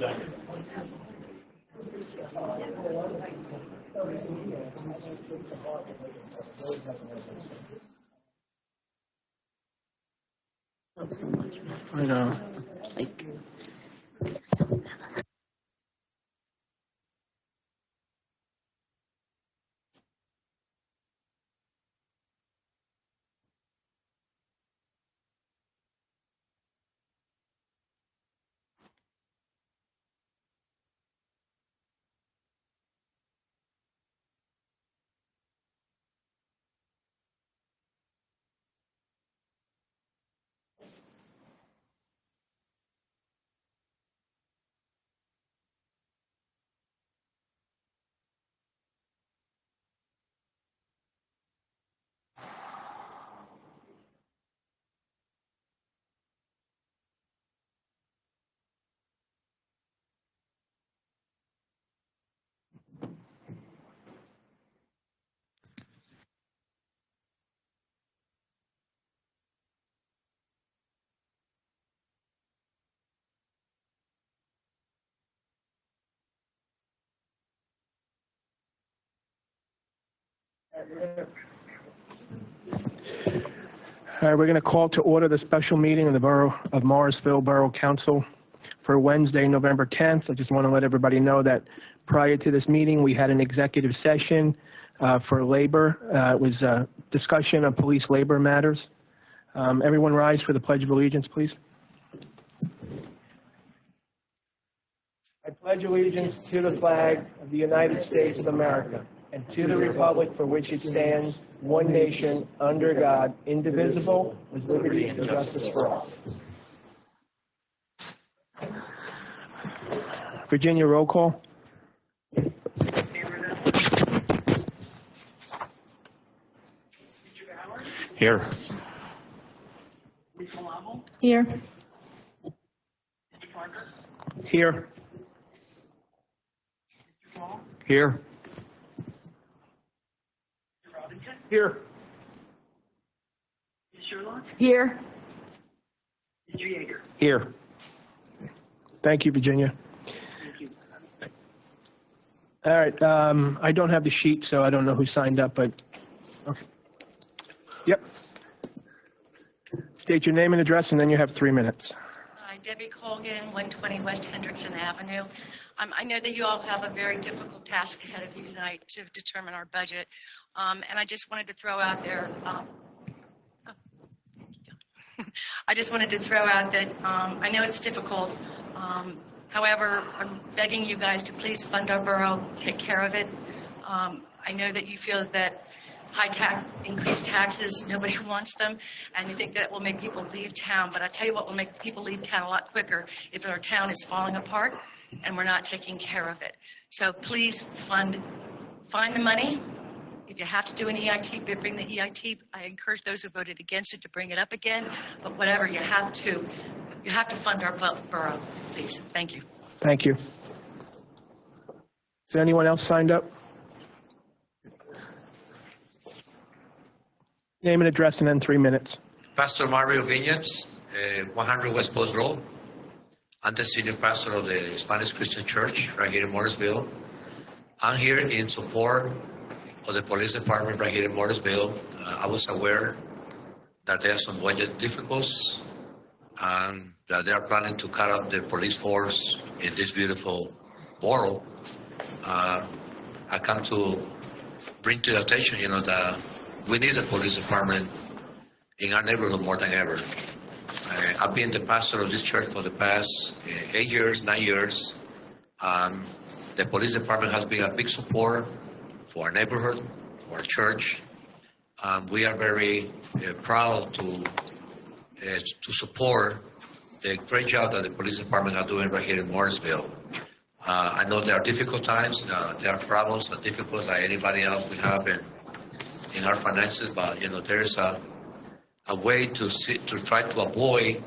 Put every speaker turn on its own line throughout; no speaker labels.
I know.
Like,
All right, we're going to call to order the special meeting of the Borough of Morrisville Borough Council for Wednesday, November 10th. I just want to let everybody know that prior to this meeting, we had an executive session for labor. It was a discussion of police labor matters. Everyone rise for the Pledge of Allegiance, please. I pledge allegiance to the flag of the United States of America and to the republic for which it stands, one nation, under God, indivisible, with liberty and justice for all. Virginia, roll call.
Here.
here.
Here.
Here.
Here.
Here.
Here. Thank you, Virginia. All right, I don't have the sheet, so I don't know who signed up, but, okay. Yep. State your name and address, and then you have 3 minutes.
Hi, Debbie Colgan, 120 West Hendrickson Avenue. I know that you all have a very difficult task ahead of you tonight to determine our budget. And I just wanted to throw out there, I just wanted to throw out that I know it's difficult. However, I'm begging you guys to please fund our borough, take care of it. I know that you feel that increased taxes, nobody wants them, and you think that will make people leave town. But I tell you what will make people leave town a lot quicker if our town is falling apart and we're not taking care of it. So please find the money. If you have to do an EIT, bring the EIT. I encourage those who voted against it to bring it up again. But whatever, you have to fund our borough, please. Thank you.
Thank you. Is there anyone else signed up? Name and address, and then 3 minutes.
Pastor Mario Viñas, 100 West Post Road. I'm the senior pastor of the Spanish Christian Church right here in Morrisville. I'm here in support of the police department right here in Morrisville. I was aware that there are some budget difficulties and that they are planning to cut off the police force in this beautiful borough. I come to bring to your attention, that we need a police department in our neighborhood more than ever. I've been the pastor of this church for the past 8 years, 9 years. The police department has been a big support for our neighborhood, for our church. We are very proud to support the great job that the police department are doing right here in Morrisville. I know there are difficult times, there are problems and difficulties like anybody else we have in our finances, but there's a way to try to avoid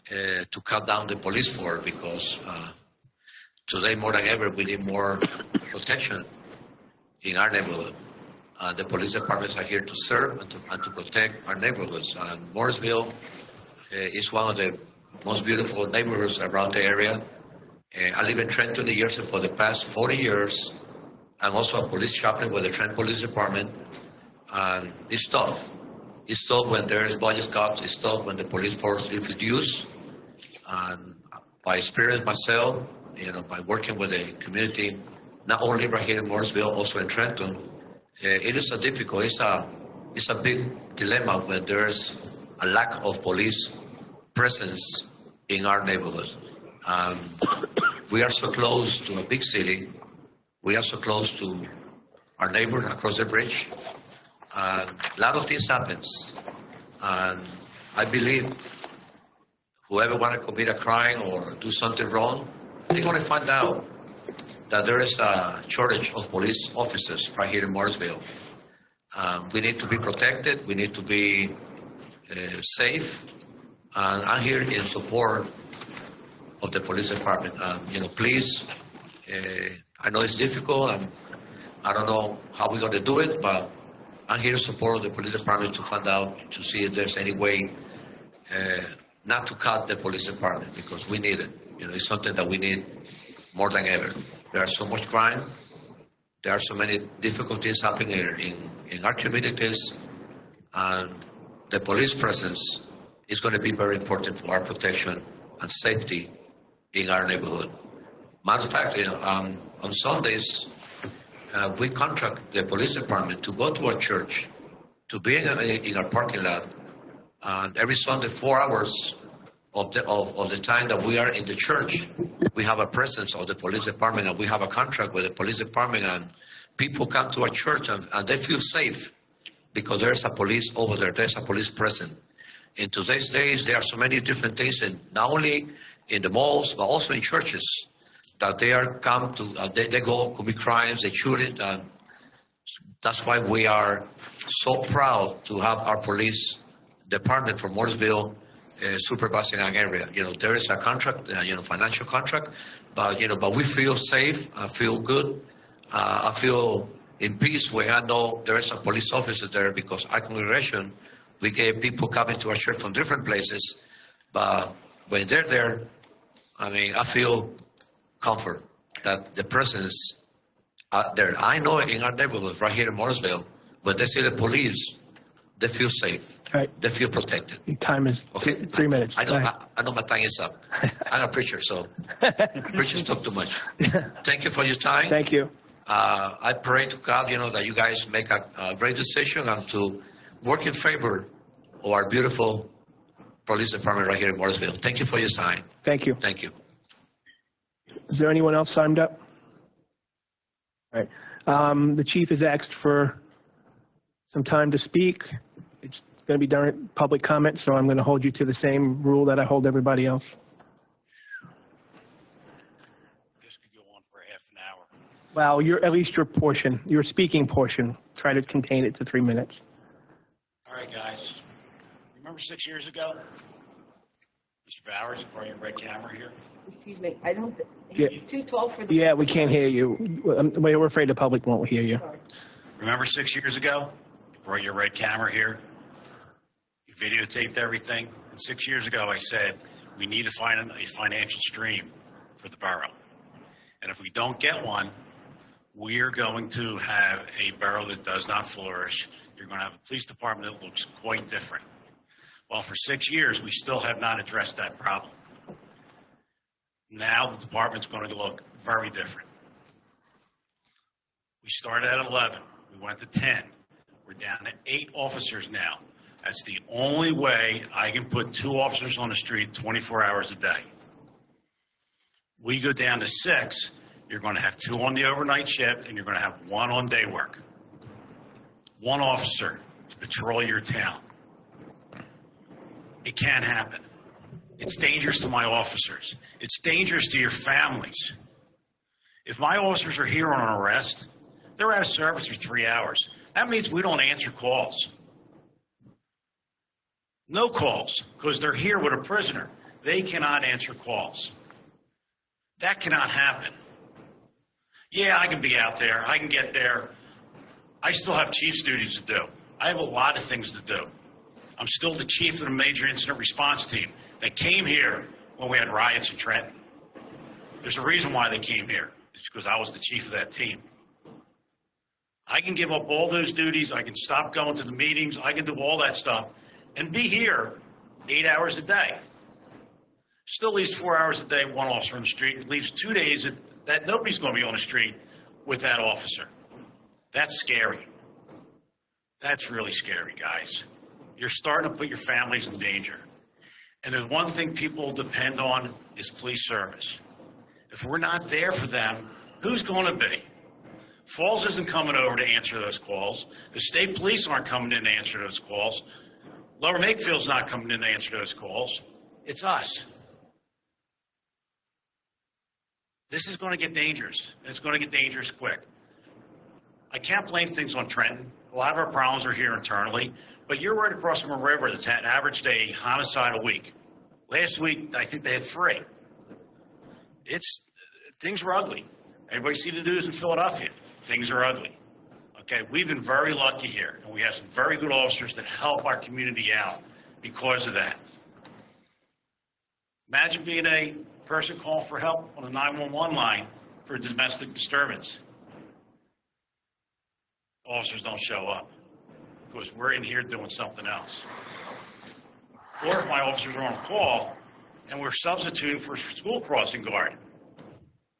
to cut down the police force, because today more than ever we need more protection in our neighborhood. The police departments are here to serve and to protect our neighborhoods. Morrisville is one of the most beautiful neighborhoods around the area. I live in Trenton, New Jersey for the past 40 years. I'm also a police chaplain with the Trenton Police Department. And it's tough. It's tough when there is budget cuts. It's tough when the police force is reduced. And by experience myself, by working with the community, not only right here in Morrisville, also in Trenton, it is difficult. It's a big dilemma when there's a lack of police presence in our neighborhoods. We are so close to a big city. We are so close to our neighbors across the bridge. A lot of things happens. And I believe whoever want to commit a crime or do something wrong, they're going to find out that there is a shortage of police officers right here in Morrisville. We need to be protected. We need to be safe. And I'm here in support of the police department. Please, I know it's difficult, and I don't know how we're going to do it, but I'm here in support of the police department to find out, to see if there's any way not to cut the police department, because we need it. It's something that we need more than ever. There are so much crime. There are so many difficulties happening in our communities, and the police presence is going to be very important for our protection and safety in our neighborhood. Matter of fact, on Sundays, we contract the police department to go to our church, to be in our parking lot, and every Sunday, 4 hours of the time that we are in the church, we have a presence of the police department, and we have a contract with the police department, and people come to our church and they feel safe because there's a police over there, there's a police present. In today's days, there are so many different things, and not only in the malls, but also in churches, that they go commit crimes, they shoot it, and that's why we are so proud to have our police department from Morrisville supervising an area. There is a contract, financial contract, but we feel safe. I feel good. I feel in peace when I know there is a police officer there, because our congregation, we get people coming to our church from different places, but when they're there, I feel comfort that the presence there. I know in our neighborhood right here in Morrisville, when they see the police, they feel safe.
Right.
They feel protected.
Your time is
Okay.
3 minutes.
I know my time is up. I'm a preacher, so preachers talk too much. Thank you for your time.
Thank you.
I pray to God, that you guys make a great decision and to work in favor of our beautiful police department right here in Morrisville. Thank you for your time.
Thank you.
Thank you.
Is there anyone else signed up? All right. The chief has asked for some time to speak. It's going to be during public comment, so I'm going to hold you to the same rule that I hold everybody else.
This could go on for half an hour.
Well, at least your portion, your speaking portion, try to contain it to 3 minutes.
All right, guys. Remember 6 years ago? Mr. Bowers, brought your red camera here.
Excuse me, I don't,
Yeah.
he's too tall for the.
Yeah, we can't hear you. We're afraid the public won't hear you.
Remember 6 years ago? Brought your red camera here. You videotaped everything. And 6 years ago, I said, we need to find a financial stream for the borough. And if we don't get one, we're going to have a borough that does not flourish. You're going to have a police department that looks quite different. Well, for 6 years, we still have not addressed that problem. Now the department's going to look very different. We started at 11. We went to 10. We're down to 8 officers now. That's the only way I can put 2 officers on the street 24 hours a day. We go down to 6, you're going to have 2 on the overnight shift, and you're going to have 1 on day work. 1 officer to patrol your town. It can't happen. It's dangerous to my officers. It's dangerous to your families. If my officers are here on an arrest, they're out of service for 3 hours. That means we don't answer calls. No calls, because they're here with a prisoner. They cannot answer calls. That cannot happen. Yeah, I can be out there. I can get there. I still have chief's duties to do. I have a lot of things to do. I'm still the chief of the major incident response team that came here when we had riots in Trenton. There's a reason why they came here. It's because I was the chief of that team. I can give up all those duties. I can stop going to the meetings. I can do all that stuff and be here 8 hours a day. Still leaves 4 hours a day, one officer on the street. It leaves 2 days that nobody's going to be on the street with that officer. That's scary. That's really scary, guys. You're starting to put your families in danger. And there's one thing people depend on is police service. If we're not there for them, who's going to be? Falls isn't coming over to answer those calls. The state police aren't coming in to answer those calls. Lower Makefield's not coming in to answer those calls. It's us. This is going to get dangerous. It's going to get dangerous quick. I can't blame things on Trenton. A lot of our problems are here internally, but you're right across from a river that's had an average day homicide a week. Last week, I think they had 3. Things are ugly. Everybody see the news in Philadelphia. Things are ugly. Okay, we've been very lucky here, and we have some very good officers that help our community out because of that. Imagine being a person calling for help on the 911 line for a domestic disturbance. Officers don't show up because we're in here doing something else. Or if my officers are on call and we're substituting for school crossing guard,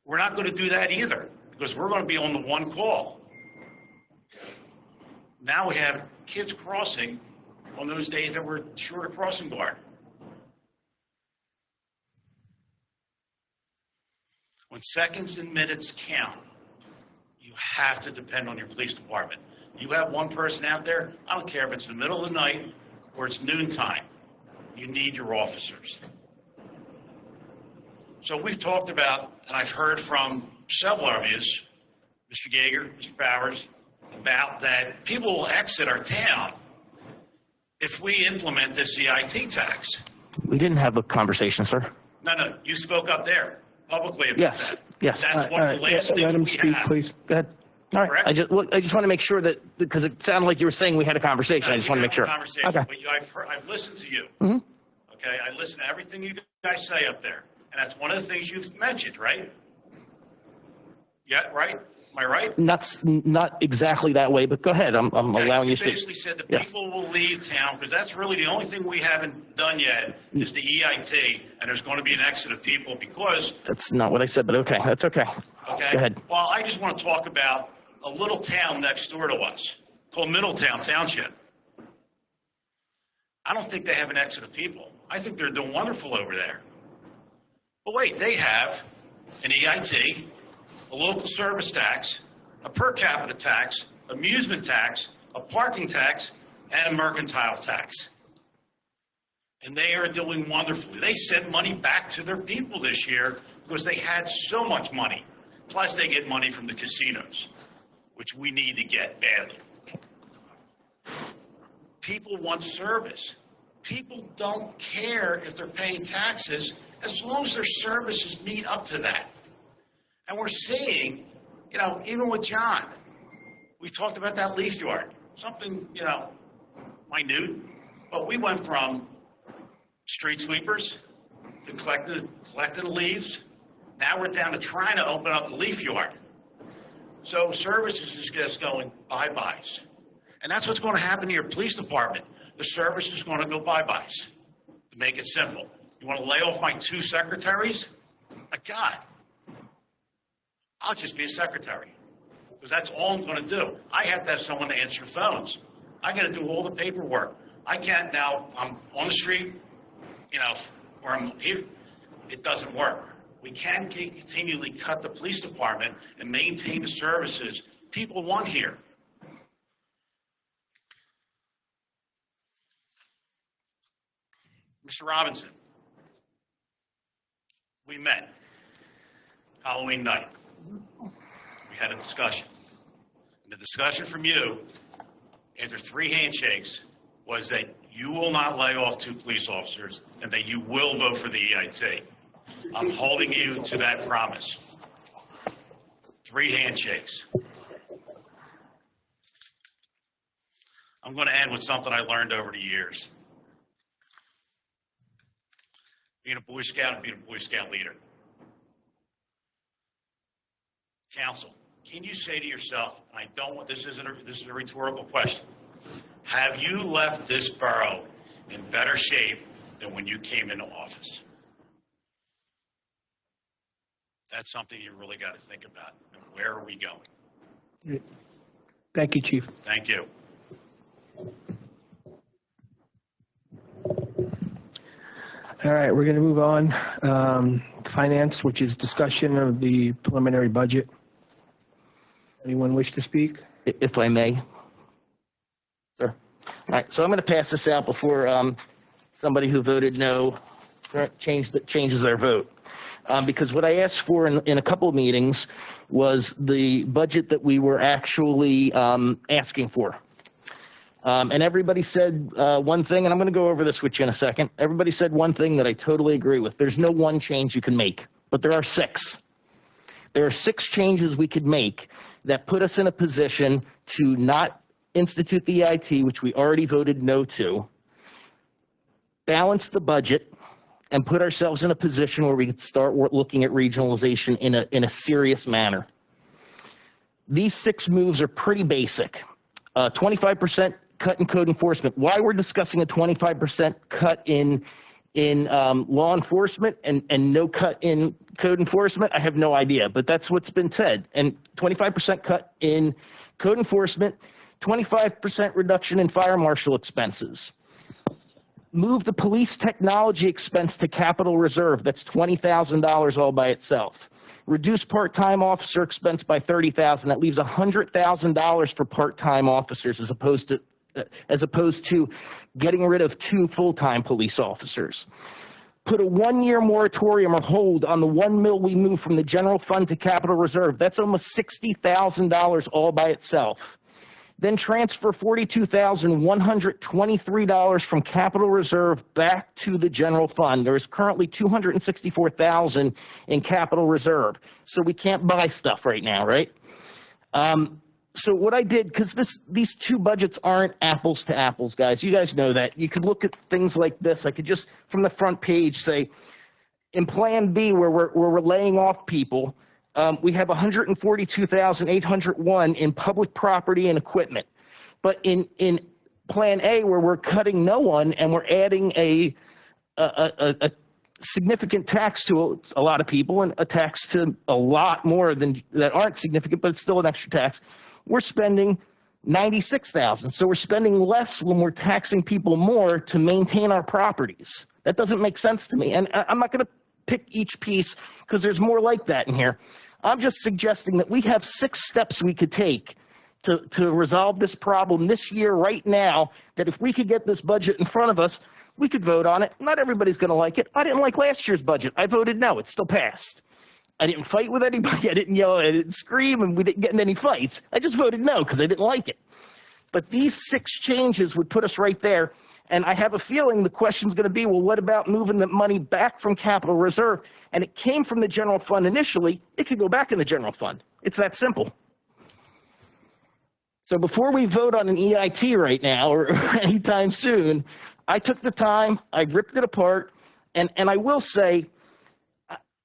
we're not going to do that either because we're going to be on the one call. Now we have kids crossing on those days that we're short of crossing guard. When seconds and minutes count, you have to depend on your police department. You have one person out there, I don't care if it's in the middle of the night or it's noontime, you need your officers. So we've talked about, and I've heard from several of you, Mr. Yeager, Mr. Bowers, about that people will exit our town if we implement this EIT tax.
We didn't have a conversation, sir.
No, you spoke up there publicly about
Yes,
that.
yes.
That's one of the last
Let
things
him
we
speak,
have.
please.
Go ahead. All right.
Correct?
I just want to make sure that, because it sounded like you were saying we had a conversation. I just want to make sure.
Conversation,
Okay.
but I've listened to you.
Mhm.
Okay, I listen to everything you guys say up there, and that's one of the things you've mentioned, right? Yeah, right? Am I right?
Not exactly that way, but go ahead. I'm
Okay,
allowing you to speak.
basically said that
Yes.
people will leave town because that's really the only thing we haven't done yet is the EIT, and there's going to be an exit of people because.
That's not what I said, but okay. That's okay.
Okay.
Go ahead.
Well, I just want to talk about a little town next door to us called Middletown Township. I don't think they have an exit of people. I think they're doing wonderful over there. But wait, they have an EIT, a local service tax, a per capita tax, amusement tax, a parking tax, and a mercantile tax. And they are doing wonderfully. They sent money back to their people this year because they had so much money. Plus, they get money from the casinos, which we need to get badly. People want service. People don't care if they're paying taxes as long as their services meet up to that. And we're seeing, even with John, we talked about that leaf yard, something, minute, but we went from street sweepers to collecting the leaves. Now we're down to trying to open up the leaf yard. So services is just going bye-byes. And that's what's going to happen to your police department. The service is going to go bye-byes, to make it simple. You want to lay off my 2 secretaries? My God, I'll just be a secretary because that's all I'm going to do. I have to have someone to answer phones. I got to do all the paperwork. I can't now, I'm on the street, or I'm here. It doesn't work. We can't continually cut the police department and maintain the services people want here. Mr. Robinson, we met Halloween night. We had a discussion. And the discussion from you, after 3 handshakes, was that you will not lay off 2 police officers and that you will vote for the EIT. I'm holding you to that promise. 3 handshakes. I'm going to end with something I learned over the years. Being a Boy Scout and being a Boy Scout leader. Council, can you say to yourself, and this is a rhetorical question, have you left this borough in better shape than when you came into office? That's something you really got to think about. Where are we going?
Thank you, Chief.
Thank you.
All right, we're going to move on. Finance, which is discussion of the preliminary budget. Anyone wish to speak?
If I may. Sure. All right, so I'm going to pass this out before somebody who voted no changes their vote. Because what I asked for in a couple of meetings was the budget that we were actually asking for. And everybody said one thing, and I'm going to go over this with you in a second. Everybody said one thing that I totally agree with. There's no one change you can make, but there are 6. There are 6 changes we could make that put us in a position to not institute the EIT, which we already voted no to, balance the budget, and put ourselves in a position where we could start looking at regionalization in a serious manner. These 6 moves are pretty basic. 25% cut in code enforcement. Why we're discussing a 25% cut in law enforcement and no cut in code enforcement, I have no idea, but that's what's been said. And 25% cut in code enforcement, 25% reduction in fire marshal expenses. Move the police technology expense to capital reserve. That's $20,000 all by itself. Reduce part-time officer expense by $30,000. That leaves $100,000 for part-time officers as opposed to getting rid of 2 full-time police officers. Put a 1-year moratorium or hold on the $1 million we move from the general fund to capital reserve. That's almost $60,000 all by itself. Then transfer $42,123 from capital reserve back to the general fund. There is currently $264,000 in capital reserve. So we can't buy stuff right now, right? So what I did, because these 2 budgets aren't apples to apples, guys. You guys know that. You could look at things like this. I could just, from the front page, say, in Plan B, where we're laying off people, we have $142,801 in public property and equipment. But in Plan A, where we're cutting no one and we're adding a significant tax to a lot of people and a tax to a lot more than that aren't significant, but it's still an extra tax, we're spending $96,000. So we're spending less when we're taxing people more to maintain our properties. That doesn't make sense to me. And I'm not going to pick each piece because there's more like that in here. I'm just suggesting that we have 6 steps we could take to resolve this problem this year right now, that if we could get this budget in front of us, we could vote on it. Not everybody's going to like it. I didn't like last year's budget. I voted no. It still passed. I didn't fight with anybody. I didn't yell. I didn't scream, and we didn't get in any fights. I just voted no because I didn't like it. But these 6 changes would put us right there. And I have a feeling the question's going to be, well, what about moving the money back from capital reserve? And it came from the general fund initially. It could go back in the general fund. It's that simple. So before we vote on an EIT right now or anytime soon, I took the time, I ripped it apart, and I will say,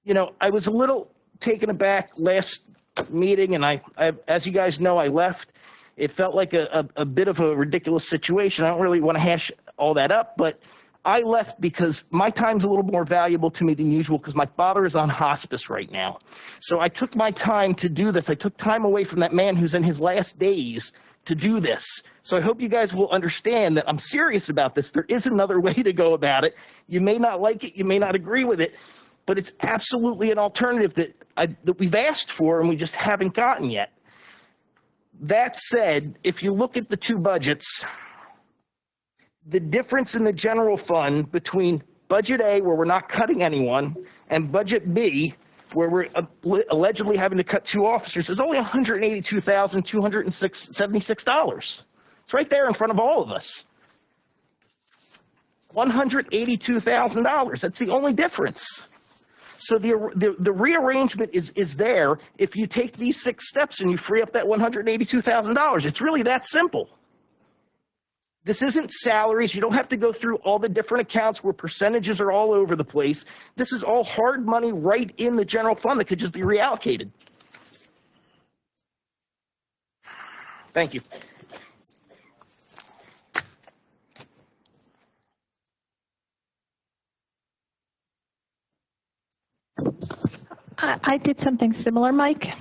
you know, I was a little taken aback last meeting, and I as you guys know, I left. It felt like a bit of a ridiculous situation. I don't really want to hash all that up, but I left because my time's a little more valuable to me than usual because my father is on hospice right now. So I took my time to do this. I took time away from that man who's in his last days to do this. So I hope you guys will understand that I'm serious about this. There is another way to go about it. You may not like it, you may not agree with it, but it's absolutely an alternative that we've asked for and we just haven't gotten yet. That said, if you look at the 2 budgets, the difference in the general fund between Budget A, where we're not cutting anyone, and Budget B, where we're allegedly having to cut 2 officers, is only $182,276. It's right there in front of all of us. $182,000. That's the only difference. So the rearrangement is there if you take these 6 steps and you free up that $182,000. It's really that simple. This isn't salaries. You don't have to go through all the different accounts where percentages are all over the place. This is all hard money right in the general fund that could just be reallocated. Thank you.
I did something similar, Mike,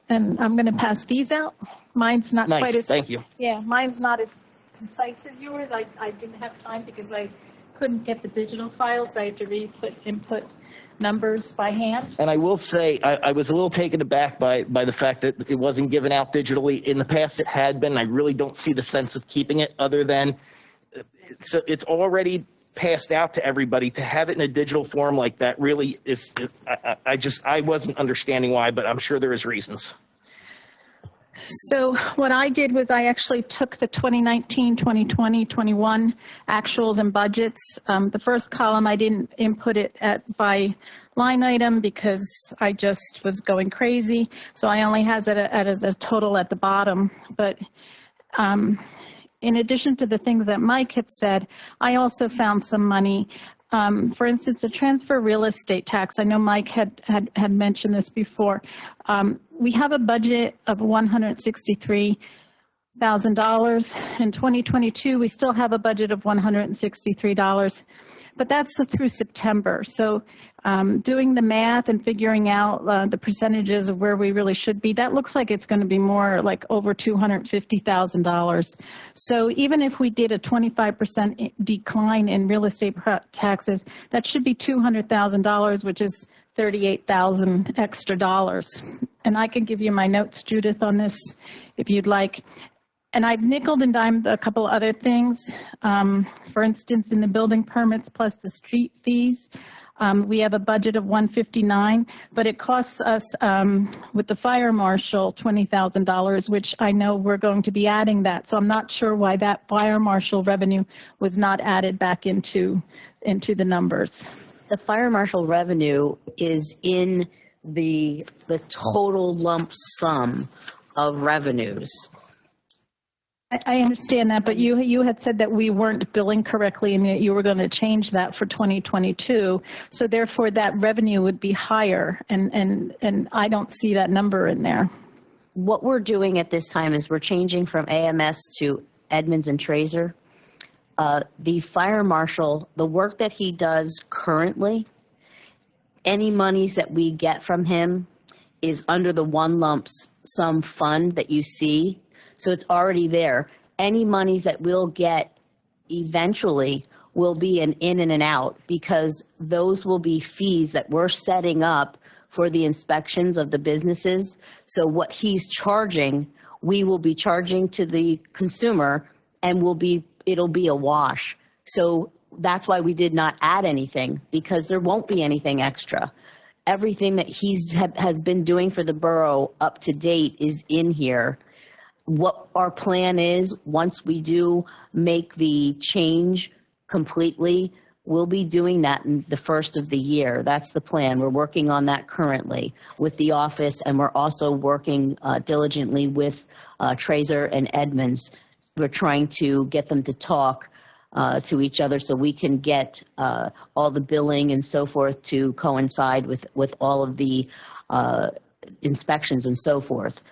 and I'm going to pass these out. Mine's not quite
Nice,
as,
thank you.
yeah, mine's not as concise as yours. I didn't have time because I couldn't get the digital files. So I had to input numbers by hand.
And I will say, I was a little taken aback by the fact that it wasn't given out digitally. In the past, it had been. I really don't see the sense of keeping it other than, so it's already passed out to everybody. To have it in a digital form like that really is, I wasn't understanding why, but I'm sure there is reasons.
So what I did was I actually took the 2019, 2020, 21 actuals and budgets. The first column, I didn't input it by line item because I just was going crazy. So I only has it as a total at the bottom. But in addition to the things that Mike had said, I also found some money. For instance, a transfer real estate tax. I know Mike had mentioned this before. We have a budget of $163,000. In 2022, we still have a budget of $163, but that's through September. So doing the math and figuring out the percentages of where we really should be, that looks like it's going to be more like over $250,000. So even if we did a 25% decline in real estate taxes, that should be $200,000, which is $38,000 extra dollars. And I can give you my notes, Judith, on this if you'd like. And I've nickeled and dimed a couple other things. For instance, in the building permits plus the street fees, we have a budget of $159, but it costs us with the fire marshal $20,000, which I know we're going to be adding that. So I'm not sure why that fire marshal revenue was not added back into the numbers.
The fire marshal revenue is in the total lump sum of revenues.
I understand that, but you had said that we weren't billing correctly and that you were going to change that for 2022. So therefore, that revenue would be higher, and I don't see that number in there.
What we're doing at this time is we're changing from AMS to Edmonds and Trazer. The fire marshal, the work that he does currently, any monies that we get from him is under the one lump sum fund that you see. So it's already there. Any monies that we'll get eventually will be an in and an out, because those will be fees that we're setting up for the inspections of the businesses. So what he's charging, we will be charging to the consumer, and it'll be a wash. So that's why we did not add anything, because there won't be anything extra. Everything that has been doing for the borough up to date is in here. What our plan is, once we do make the change completely, we'll be doing that in the first of the year. That's the plan. We're working on that currently with the office, and we're also working diligently with Trazer and Edmonds. We're trying to get them to talk to each other so we can get all the billing and so forth to coincide with all of the inspections and so forth.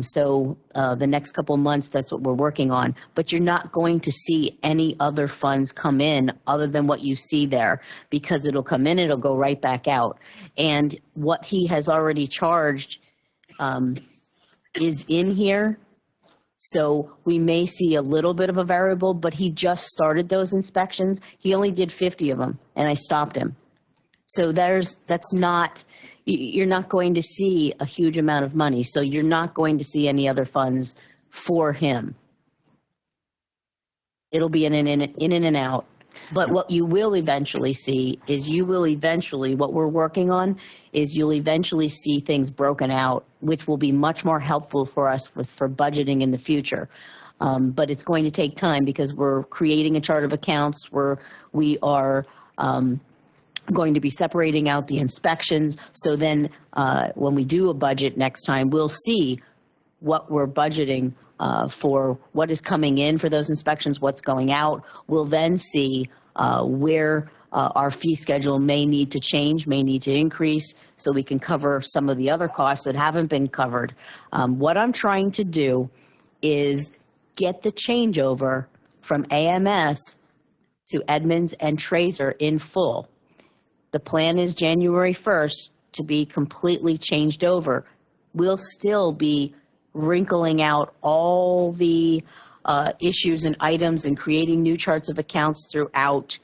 So the next couple of months, that's what we're working on. But you're not going to see any other funds come in other than what you see there, because it'll come in, it'll go right back out. And what he has already charged is in here. So we may see a little bit of a variable, but he just started those inspections. He only did 50 of them, and I stopped him. So you're not going to see a huge amount of money. So you're not going to see any other funds for him. It'll be in and out. But what you will eventually see is what we're working on is you'll eventually see things broken out, which will be much more helpful for us for budgeting in the future. But it's going to take time, because we're creating a chart of accounts where we are going to be separating out the inspections. So then when we do a budget next time, we'll see what we're budgeting for, what is coming in for those inspections, what's going out. We'll then see where our fee schedule may need to change, may need to increase, so we can cover some of the other costs that haven't been covered. What I'm trying to do is get the changeover from AMS to Edmonds and Tracer in full. The plan is January 1st to be completely changed over. We'll still be wrinkling out all the issues and items and creating new charts of accounts throughout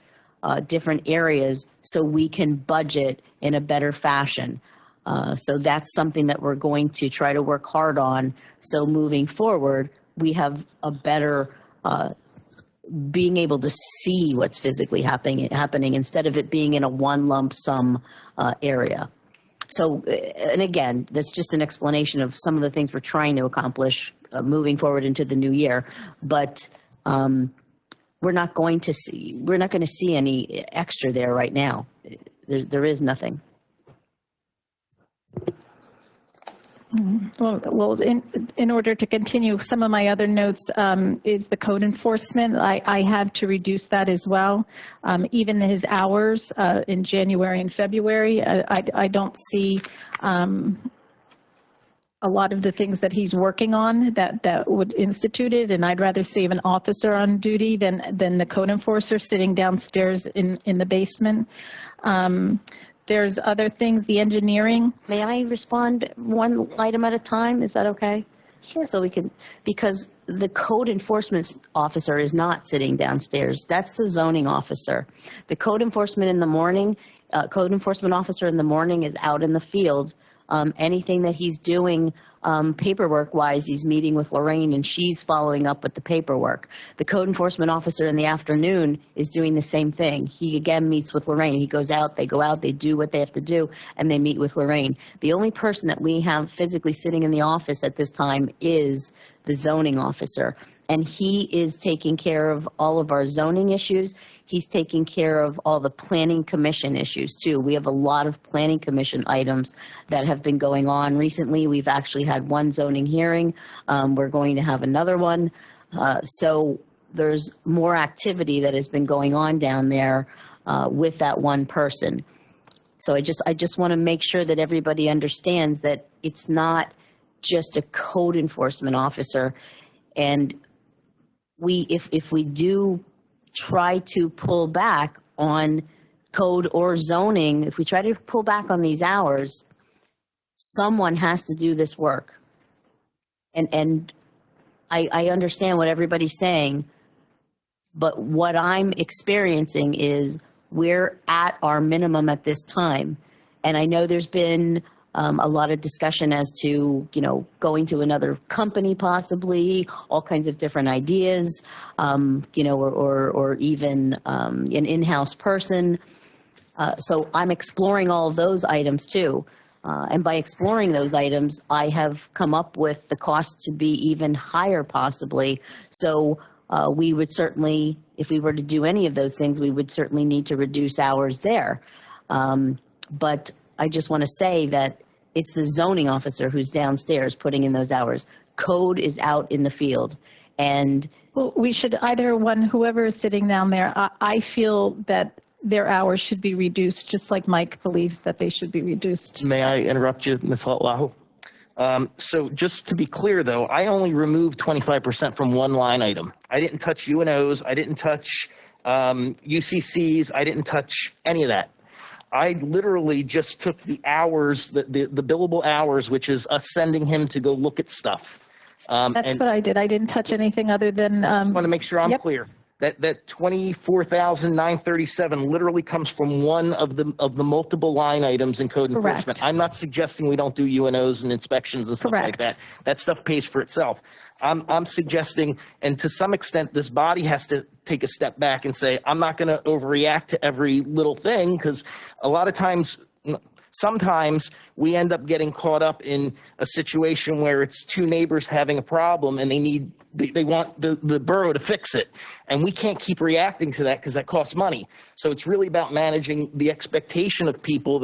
different areas so we can budget in a better fashion. So that's something that we're going to try to work hard on. So moving forward, we have a better being able to see what's physically happening instead of it being in a one lump sum area. So, and again, that's just an explanation of some of the things we're trying to accomplish moving forward into the new year. But we're not going to see any extra there right now. There is nothing.
Well, in order to continue, some of my other notes is the code enforcement. I have to reduce that as well. Even his hours in January and February, I don't see a lot of the things that he's working on that would institute it, and I'd rather save an officer on duty than the code enforcer sitting downstairs in the basement. There's other things, the engineering.
May I respond one item at a time? Is that okay? Sure. So we can, because the code enforcement officer is not sitting downstairs. That's the zoning officer. The code enforcement officer in the morning is out in the field. Anything that he's doing paperwork-wise, he's meeting with Lorraine and she's following up with the paperwork. The code enforcement officer in the afternoon is doing the same thing. He again meets with Lorraine. He goes out, they go out, they do what they have to do, and they meet with Lorraine. The only person that we have physically sitting in the office at this time is the zoning officer, and he is taking care of all of our zoning issues. He's taking care of all the planning commission issues too. We have a lot of planning commission items that have been going on recently. We've actually had one zoning hearing. We're going to have another one. So there's more activity that has been going on down there with that one person. So I just want to make sure that everybody understands that it's not just a code enforcement officer. And if we do try to pull back on code or zoning, if we try to pull back on these hours, someone has to do this work. And I understand what everybody's saying, but what I'm experiencing is we're at our minimum at this time. And I know there's been a lot of discussion as to, going to another company possibly, all kinds of different ideas, or even an in-house person. So I'm exploring all of those items too. And by exploring those items, I have come up with the cost to be even higher possibly. So we would certainly, if we were to do any of those things, we would certainly need to reduce hours there. But I just want to say that it's the zoning officer who's downstairs putting in those hours. Code is out in the field. And
Well, we should whoever is sitting down there, I feel that their hours should be reduced, just like Mike believes that they should be reduced.
May I interrupt you, Ms. Lahu? So just to be clear, though, I only removed 25% from one line item. I didn't touch UNOs. I didn't touch UCCs. I didn't touch any of that. I literally just took the hours, the billable hours, which is us sending him to go look at stuff.
That's what I did. I didn't touch anything other than.
I want to make sure I'm
Yep.
clear. That 24,937 literally comes from one of the multiple line items in code enforcement.
Correct.
I'm not suggesting we don't do UNOs and inspections and stuff like
Correct.
that. That stuff pays for itself. I'm suggesting, and to some extent, this body has to take a step back and say, I'm not going to overreact to every little thing, because a lot of times, sometimes we end up getting caught up in a situation where it's two neighbors having a problem and they want the borough to fix it. And we can't keep reacting to that because that costs money. So it's really about managing the expectation of people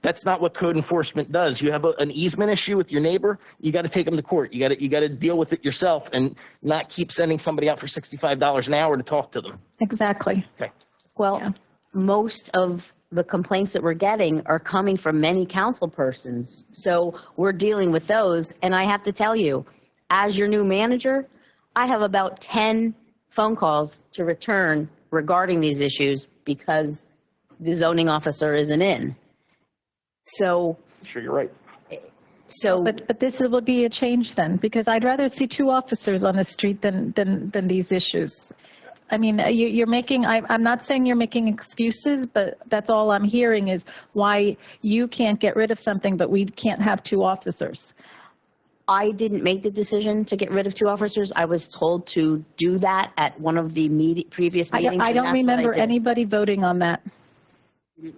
that's not what code enforcement does. You have an easement issue with your neighbor, you got to take them to court. You got to deal with it yourself and not keep sending somebody out for $65 an hour to talk to them.
Exactly.
Okay.
well,
Yeah.
most of the complaints that we're getting are coming from many council persons. So we're dealing with those. And I have to tell you, as your new manager, I have about 10 phone calls to return regarding these issues because the zoning officer isn't in. So,
Sure, you're right.
But this will be a change then, because I'd rather see 2 officers on the street than these issues. I mean, you're making, I'm not saying you're making excuses, but that's all I'm hearing is why you can't get rid of something, but we can't have 2 officers.
I didn't make the decision to get rid of 2 officers. I was told to do that at one of the previous meetings.
I
and
don't
that's what
remember
did.
anybody voting on that.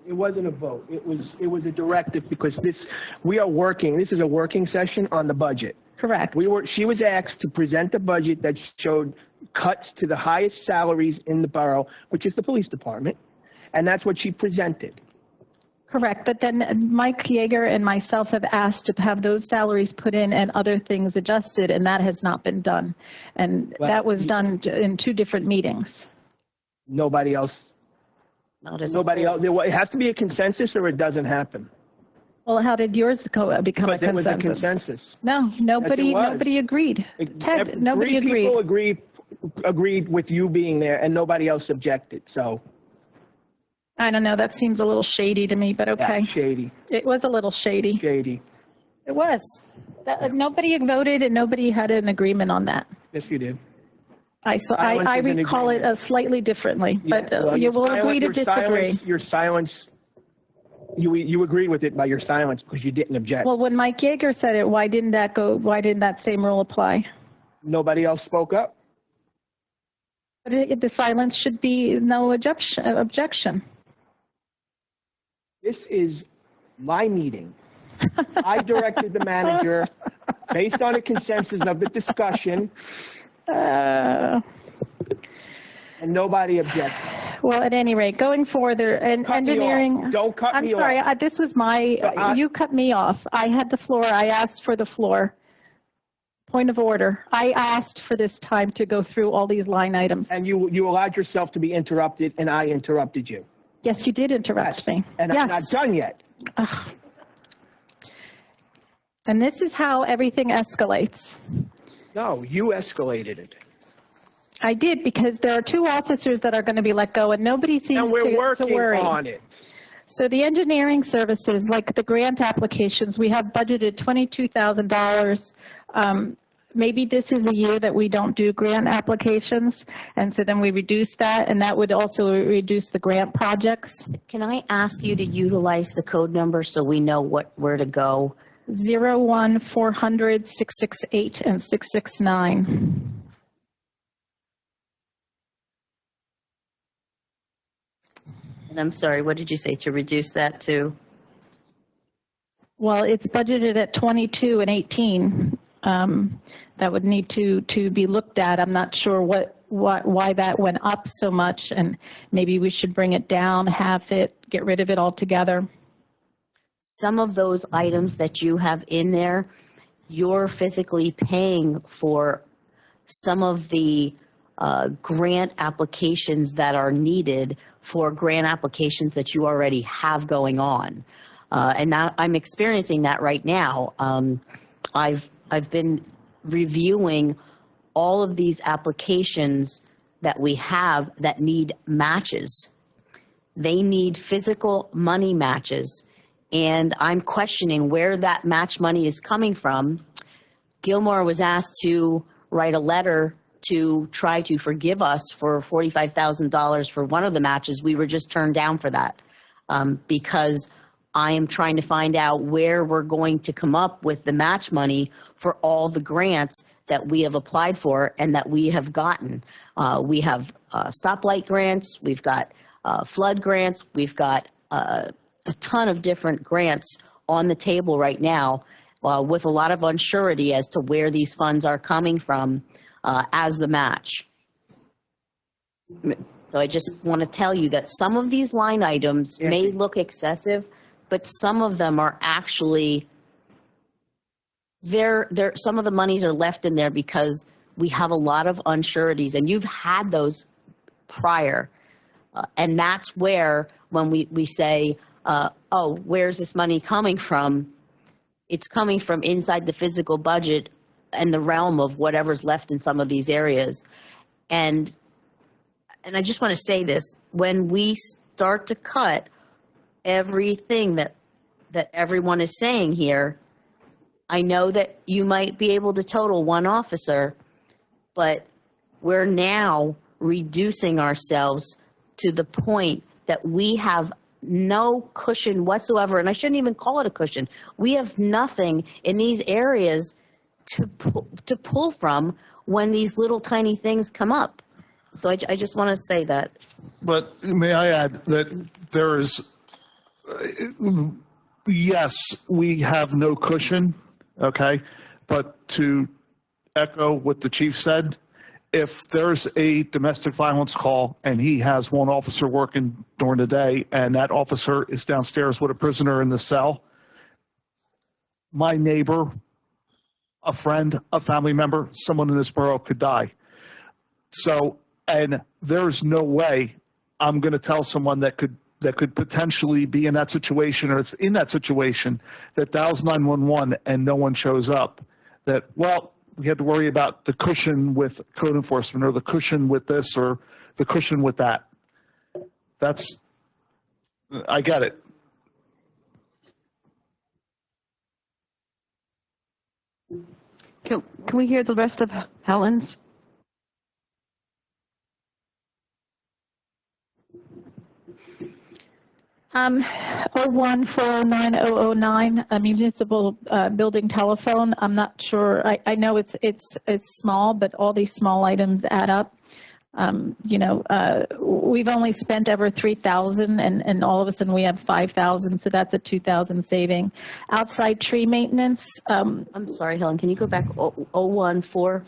It wasn't a vote. It was a directive because we are working, this is a working session on the budget.
Correct.
She was asked to present a budget that showed cuts to the highest salaries in the borough, which is the police department. And that's what she presented.
Correct, but then Mike Yeager and myself have asked to have those salaries put in and other things adjusted, and that has not been done. And
Well,
that was done in 2 different meetings.
Nobody else, it has to be a consensus or it doesn't happen.
Well, how did yours become a
Because it was a
consensus?
consensus.
No, nobody
was.
agreed. Ted, nobody
3 people
agreed.
agreed with you being there and nobody else objected, so.
I don't know, that seems a little shady to me, but
yeah,
okay.
Shady,
It was a little shady.
shady.
It was. Nobody voted and nobody had an agreement on that.
Yes, you did.
I
Silence is an
recall it
agreement.
Slightly differently, but
Well,
you
your
will agree to disagree.
Your silence, you agreed with it by your silence because you didn't object.
Well, when Mike Yeager said it, why didn't that same rule apply?
Nobody else spoke up.
But the silence should be no objection.
This is my meeting. I directed the manager based on a consensus of the discussion, and nobody objected.
Well, at any rate, going forward, and
Cut me
engineering.
off. Don't cut
I'm
me
sorry,
off.
this was you cut me off. I had the floor. I asked for the floor. Point of order. I asked for this time to go through all these line items.
And you allowed yourself to be interrupted, and I interrupted you.
Yes, you did interrupt me.
And
yes.
I'm not done yet.
And this is how everything escalates.
No, you escalated it.
I did, because there are 2 officers that are going to be let go, and nobody seems
And we're
to
working
worry.
on it.
So the engineering services, like the grant applications, we have budgeted $22,000. Maybe this is a year that we don't do grant applications, and so then we reduce that, and that would also reduce the grant projects.
Can I ask you to utilize the code number so we know where to go?
01400 668 and 669.
And I'm sorry, what did you say, to reduce that to?
Well, it's budgeted at 22 and 18. That would need to be looked at. I'm not sure why that went up so much, and maybe we should bring it down, half it, get rid of it altogether.
Some of those items that you have in there, you're physically paying for some of the grant applications that are needed for grant applications that you already have going on. And that, I'm experiencing that right now. I've been reviewing all of these applications that we have that need matches. They need physical money matches, and I'm questioning where that match money is coming from. Gilmore was asked to write a letter to try to forgive us for $45,000 for one of the matches. We were just turned down for that because I am trying to find out where we're going to come up with the match money for all the grants that we have applied for and that we have gotten. We have stoplight grants, we've got flood grants, we've got a ton of different grants on the table right now with a lot of unsurety as to where these funds are coming from as the match. So I just want to tell you that some of these line items may look excessive, but some of them are actually, some of the monies are left in there because we have a lot of unsureties, and you've had those prior. And that's where, when we say, oh, where's this money coming from? It's coming from inside the physical budget the realm of whatever's left in some of these areas. And I just want to say this, when we start to cut everything that everyone is saying here, I know that you might be able to total one officer, but we're now reducing ourselves to the point that we have no cushion whatsoever, and I shouldn't even call it a cushion. We have nothing in these areas to pull from when these little tiny things come up. So I just want to say that.
But may I add that there is, yes, we have no cushion, okay? But to echo what the chief said, if there's a domestic violence call and he has one officer working during the day and that officer is downstairs with a prisoner in the cell, my neighbor, a friend, a family member, someone in this borough could die. So, and there's no way I'm going to tell someone that could potentially be in that situation or is in that situation that dials 911 and no one shows up, that, well, we had to worry about the cushion with code enforcement or the cushion with this or the cushion with that. That's, I get it.
Can we hear the rest of Helen's?
Oh, 01-409-009, a municipal building telephone. I'm not sure. I know it's small, but all these small items add up. We've only spent over 3,000 and all of a sudden we have 5,000. So that's a 2,000 saving. Outside tree maintenance.
I'm sorry, Helen, can you go back 014?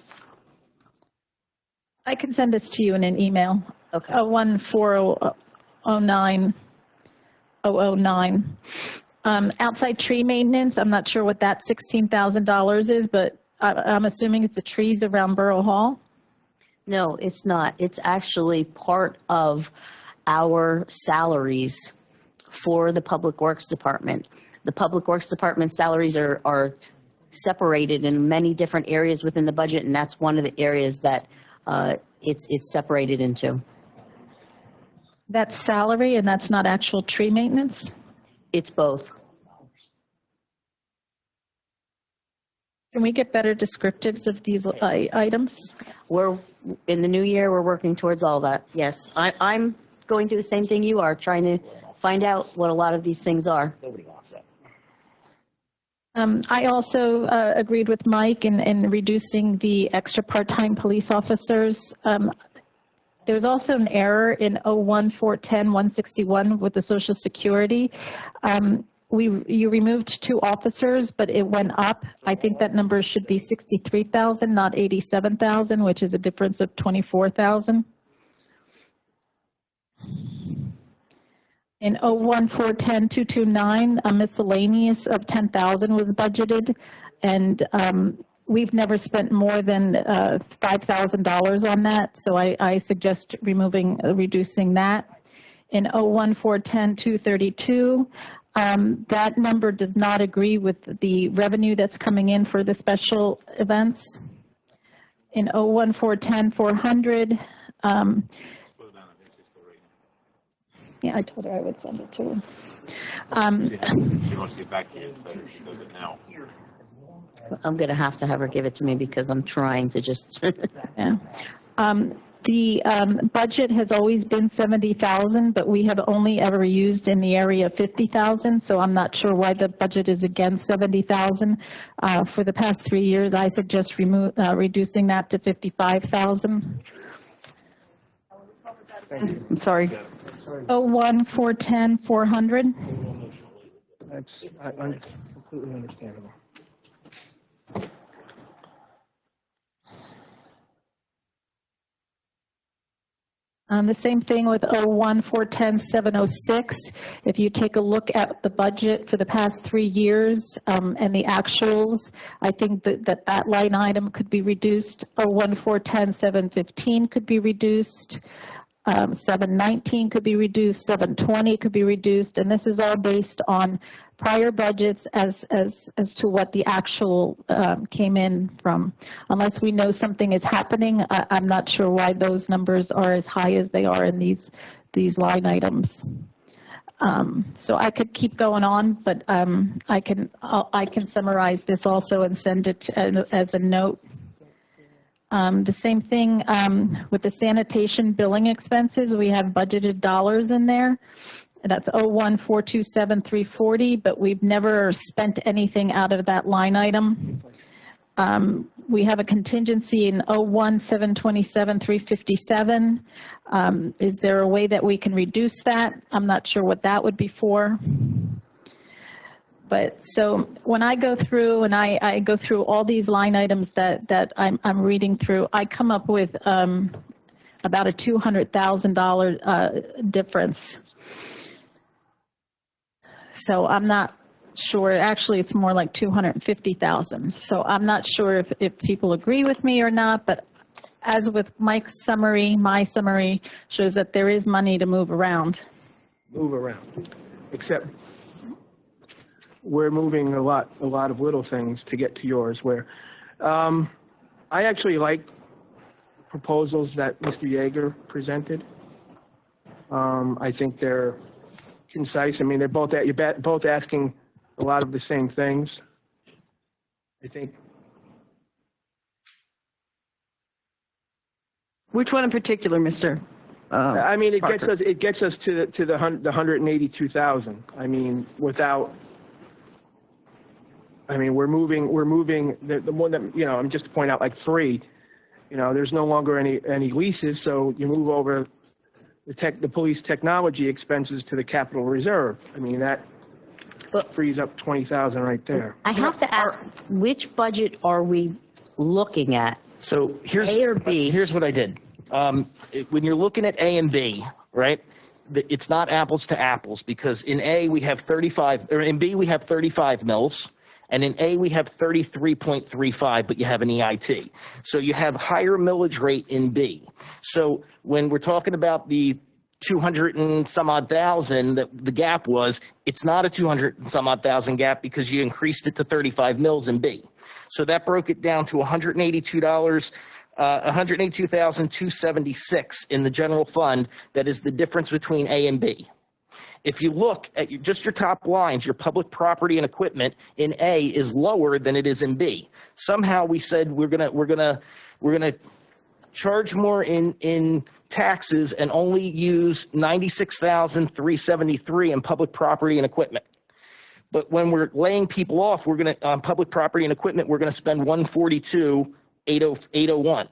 I can send this to you in an email.
Okay.
01-409-009. Outside tree maintenance, I'm not sure what that $16,000 is, but I'm assuming it's the trees around Borough Hall.
No, it's not. It's actually part of our salaries for the Public Works Department. The Public Works Department salaries are separated in many different areas within the budget, and that's one of the areas that it's separated into.
That's salary and that's not actual tree maintenance?
It's both.
Can we get better descriptives of these items?
We're, in the new year, we're working towards all that. Yes, I'm going through the same thing you are, trying to find out what a lot of these things are.
Nobody wants that.
I also agreed with Mike in reducing the extra part-time police officers. There's also an error in 01-410-161 with the Social Security. You removed 2 officers, but it went up. I think that number should be 63,000, not 87,000, which is a difference of 24,000. In 01-410-229, a miscellaneous of 10,000 was budgeted, and we've never spent more than $5,000 on that, so I suggest reducing that. In 01-410-232, that number does not agree with the revenue that's coming in for the special events. In 01-410-400, yeah, I told her I would send it to her.
She wants to get back to you, but she does it now.
I'm going to have her give it to me because I'm trying to just.
Yeah. The budget has always been 70,000, but we have only ever used in the area of 50,000. So I'm not sure why the budget is again 70,000. For the past 3 years, I suggest reducing that to 55,000.
I'm sorry.
01-410-400.
That's completely understandable.
The same thing with 01-410-706. If you take a look at the budget for the past 3 years and the actuals, I think that line item could be reduced. 01-410-715 could be reduced. 719 could be reduced, 720 could be reduced, and this is all based on prior budgets as to what the actual came in from. Unless we know something is happening, I'm not sure why those numbers are as high as they are in these line items. So I could keep going on, but I can summarize this also and send it as a note. The same thing with the sanitation billing expenses. We have budgeted dollars in there. That's 01,427,340, but we've never spent anything out of that line item. We have a contingency in 01,727,357. Is there a way that we can reduce that? I'm not sure what that would be for. But so when I go through and I go through all these line items that I'm reading through, I come up with about a $200,000 difference. So I'm not sure. Actually, it's more like 250,000. So I'm not sure if people agree with me or not. But as with Mike's summary, my summary shows that there is money to move around.
Move around, except we're moving a lot of little things to get to yours. Where I actually like proposals that Mr. Yeager presented. I think they're concise. I mean, you're both asking a lot of the same things. I think.
Which one in particular, Mr.?
I mean, it
Parker?
gets us to the 182,000. I mean, without. I mean, we're moving the one that, you know, I'm just to point out like 3, you know, there's no longer any leases. So you move over the police technology expenses to the capital reserve. I mean, that frees up 20,000 right there.
I have to ask, which budget are we looking at?
So here's
A or B?
Here's what I did. When you're looking at A and B, right? It's not apples to apples because in A we have 35, or in B we have 35 mils, and in A we have 33.35, but you have an EIT. So you have higher millage rate in B. So when we're talking about the 200 and some odd thousand that the gap was, it's not a 200 and some odd thousand gap because you increased it to 35 mils in B. So that broke it down to $182,276 in the general fund. That is the difference between A and B. If you look at just your top lines, your public property and equipment in A is lower than it is in B. Somehow we said we're gonna charge more in taxes and only use $96,373 in public property and equipment. But when we're laying people off, on public property and equipment, we're gonna spend $142,801.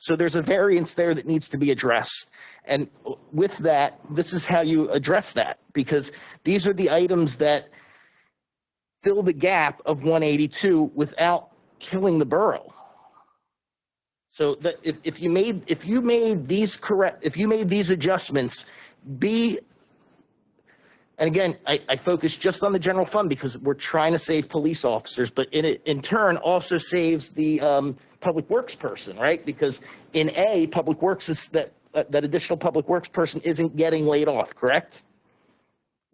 So there's a variance there that needs to be addressed. And with that, this is how you address that, because these are the items that fill the gap of 182 without killing the borough. So that if you made these adjustments, B, and again, I focus just on the general fund because we're trying to save police officers, but in turn also saves the public works person, right? Because in A, public works is that additional public works person isn't getting laid off, correct?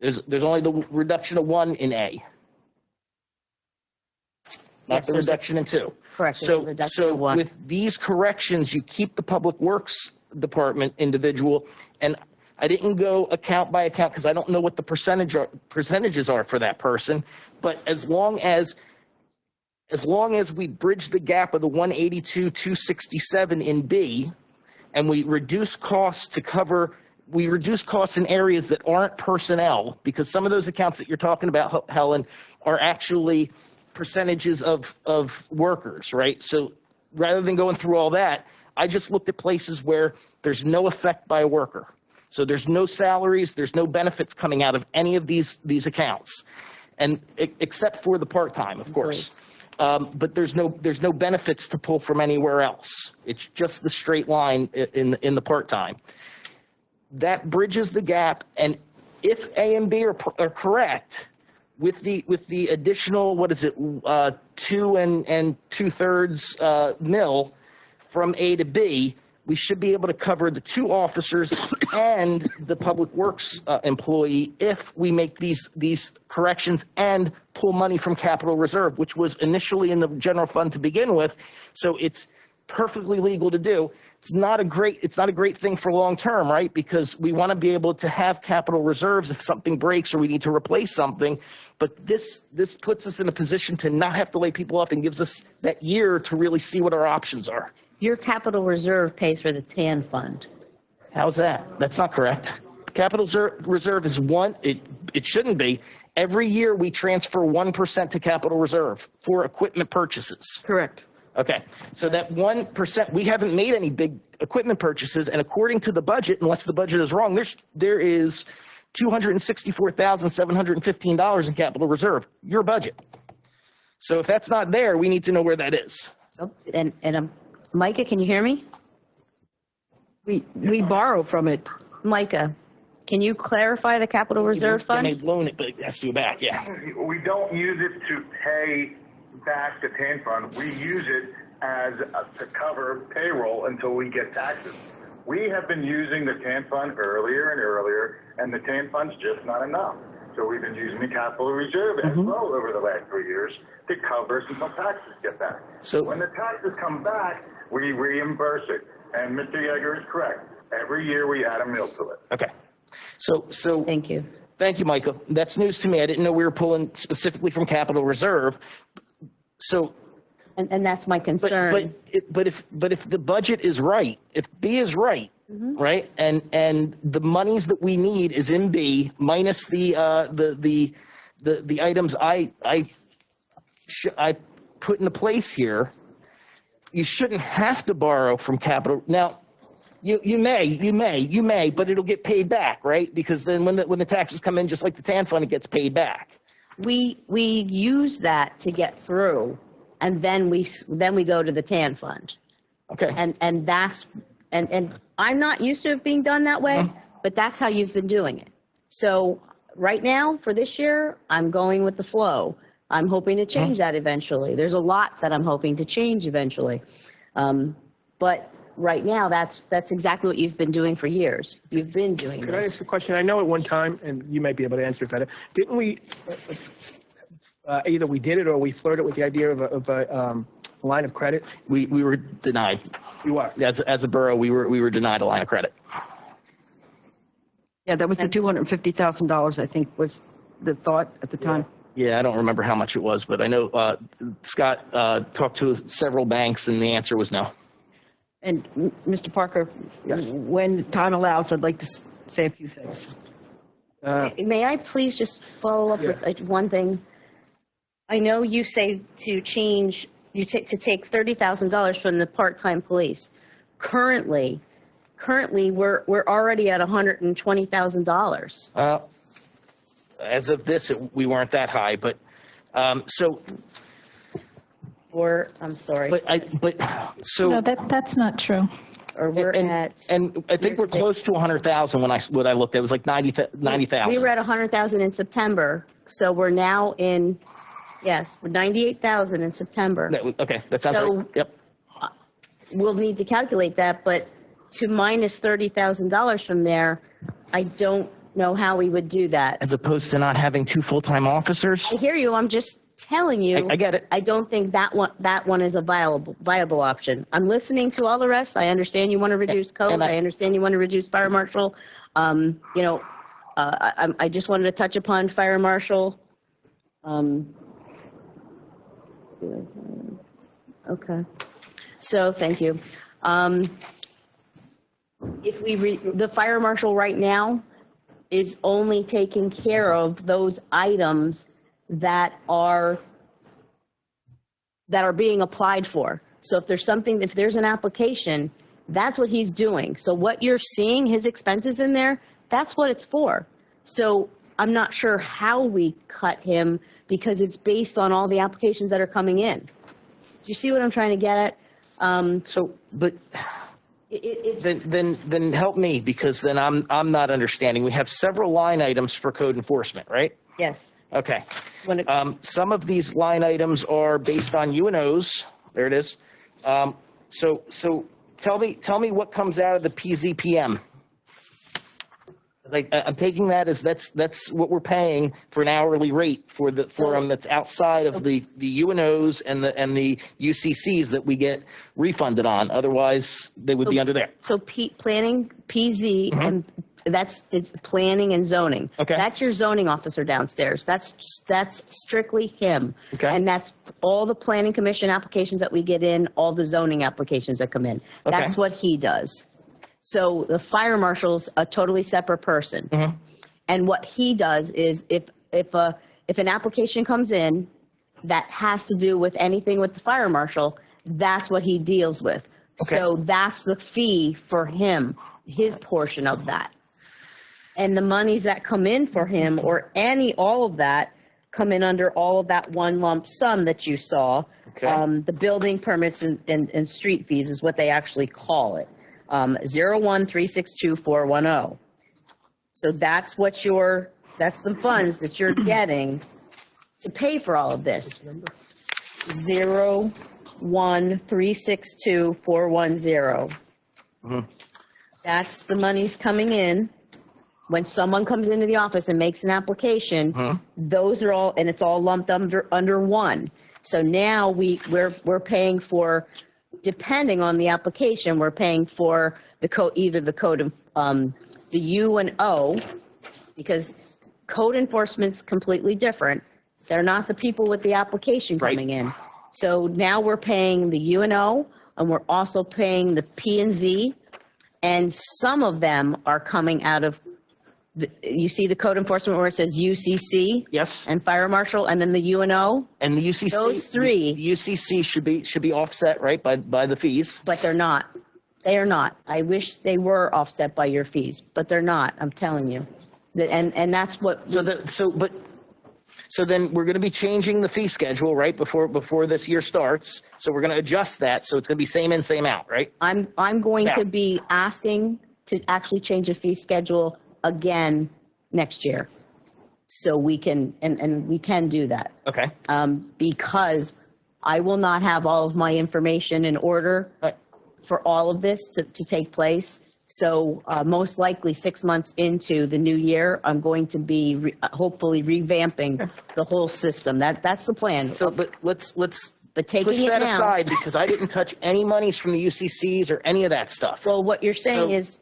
There's only the reduction of 1 in A. Not
Yes,
the reduction in 2.
Correct. there's a reduction
So
of 1.
with these corrections, you keep the public works department individual, and I didn't go account by account because I don't know what the percentages are for that person. But as long as we bridge the gap of the 182,267 in B, and we reduce costs in areas that aren't personnel, because some of those accounts that you're talking about, Helen, are actually percentages of workers, right? So rather than going through all that, I just looked at places where there's no effect by a worker. So there's no salaries, there's no benefits coming out of any of these accounts, and except for the part-time, of course. But there's no benefits to pull from anywhere else. It's just the straight line in the part-time. That bridges the gap, and if A and B are correct, with the additional 2 2/3 mil from A to B, we should be able to cover the 2 officers and the public works employee if we make these corrections and pull money from capital reserve, which was initially in the general fund to begin with. So it's perfectly legal to do. It's not a great thing for long term, right? Because we want to be able to have capital reserves if something breaks or we need to replace something. But this puts us in a position to not have to lay people off and gives us that year to really see what our options are.
Your capital reserve pays for the TAN fund.
How's that? That's not correct. Capital reserve is it shouldn't be. Every year we transfer 1% to capital reserve for equipment purchases.
Correct.
Okay, so that 1%, we haven't made any big equipment purchases, and according to the budget, unless the budget is wrong, there is $264,715 in capital reserve, your budget. So if that's not there, we need to know where that is.
And Micah, can you hear me?
We borrow from it.
Micah, can you clarify the capital reserve
They may
fund?
loan it, but it has to go back, yeah.
We don't use it to pay back the TAN fund. We use it to cover payroll until we get taxes. We have been using the TAN fund earlier and earlier, and the TAN fund's just not enough. So we've been using the capital reserve as well over the last 3 years to cover us until taxes get back.
So
When the taxes come back, we reimburse it. And Mr. Yeager is correct. Every year we add a mill to it.
okay. So
Thank you.
thank you, Michael. That's news to me. I didn't know we were pulling specifically from capital reserve. So,
And that's my concern.
but if the budget is right, if B is right, right, and the monies that we need is in B minus the items I put into place here, you shouldn't have to borrow from capital. Now, you may, but it'll get paid back, right? Because then when the taxes come in, just like the TAN fund, it gets paid back.
We use that to get through, and then we go to the TAN fund.
Okay.
And I'm not used to it being done that way, but that's how you've been doing it. So right now, for this year, I'm going with the flow. I'm hoping to change that eventually. There's a lot that I'm hoping to change eventually. But right now, that's exactly what you've been doing for years. You've been doing
Could I
this.
ask a question? I know at one time, and you might be able to answer it better, didn't we, either we did it or we flirted with the idea of a line of credit?
We were denied.
You are?
As a borough, we were denied a line of credit.
Yeah, that was the $250,000, I think, was the thought at the time.
Yeah, I don't remember how much it was, but I know Scott talked to several banks, and the answer was no.
And Mr. Parker, when time allows, I'd like to say a few things.
May I please just follow up with one thing? I know you say to change, to take $30,000 from the part-time police. Currently, we're already at $120,000.
As of this, we weren't that high, but so.
Or, I'm sorry,
No, that's not true.
or we're at,
and I think we're close to 100,000 when I looked. It was like 90,000.
we were at 100,000 in September, so we're now in, yes, we're 98,000 in September.
Okay, that sounds
So-
right. Yep.
We'll need to calculate that, but to minus $30,000 from there, I don't know how we would do that.
As opposed to not having 2 full-time officers.
I hear you, I'm just telling you.
I get it.
I don't think that one is a viable option. I'm listening to all the rest. I understand you want to reduce code.
And
I understand you want to reduce fire marshal. I just wanted to touch upon fire marshal. Okay. So, thank you. The fire marshal right now is only taking care of those items that are being applied for. So if there's an application, that's what he's doing. So what you're seeing, his expenses in there, that's what it's for. So I'm not sure how we cut him because it's based on all the applications that are coming in. Do you see what I'm trying to get at?
Then help me, because then I'm not understanding. We have several line items for code enforcement, right?
Yes.
Okay. Some of these line items are based on UNOs. There it is. So tell me what comes out of the PZPM. I'm taking that as that's what we're paying for an hourly rate for them that's outside of the UNOs and the UCCs that we get refunded on. Otherwise, they would be under there.
So planning, PZ, and it's planning and zoning.
Okay.
That's your zoning officer downstairs. That's strictly him.
Okay.
And that's all the planning commission applications that we get in, all the zoning applications that come in.
Okay.
That's what he does. So the fire marshal's a totally separate person. And what he does is if an application comes in that has to do with anything with the fire marshal, that's what he deals with.
Okay.
So that's the fee for him, his portion of that. And the monies that come in for him or all of that come in under all of that one lump sum that you saw.
Okay.
The building permits and street fees is what they actually call it. 01362,410. So that's that's the funds that you're getting to pay for all of this. 01362,410. That's the monies coming in. When someone comes into the office and makes an application, those are all, and it's all lumped under one. So now we're paying for, depending on the application, we're paying for either the code of the U and O, because code enforcement's completely different. They're not the people with the application coming in. So now we're paying the U and O, and we're also paying the P and Z, and some of them are coming out of. You see the code enforcement where it says UCC?
Yes.
And fire marshal, and then the UNO?
And the UCC.
Those three.
The UCC should be offset, right, by the fees.
But they're not. They are not. I wish they were offset by your fees, but they're not, I'm telling you. And that's what.
So then we're going to be changing the fee schedule, right, before this year starts. So we're going to adjust that. So it's going to be same in, same out, right?
I'm going to be asking to actually change the fee schedule again next year. So we can, and we can do that.
Okay.
Because I will not have all of my information in order for all of this to take place. So most likely 6 months into the new year, I'm going to be hopefully revamping the whole system. That's the plan.
So, but let's
But taking
push
it
that
now,
aside, because I didn't touch any monies from the UCCs or any of that stuff.
well, what you're saying is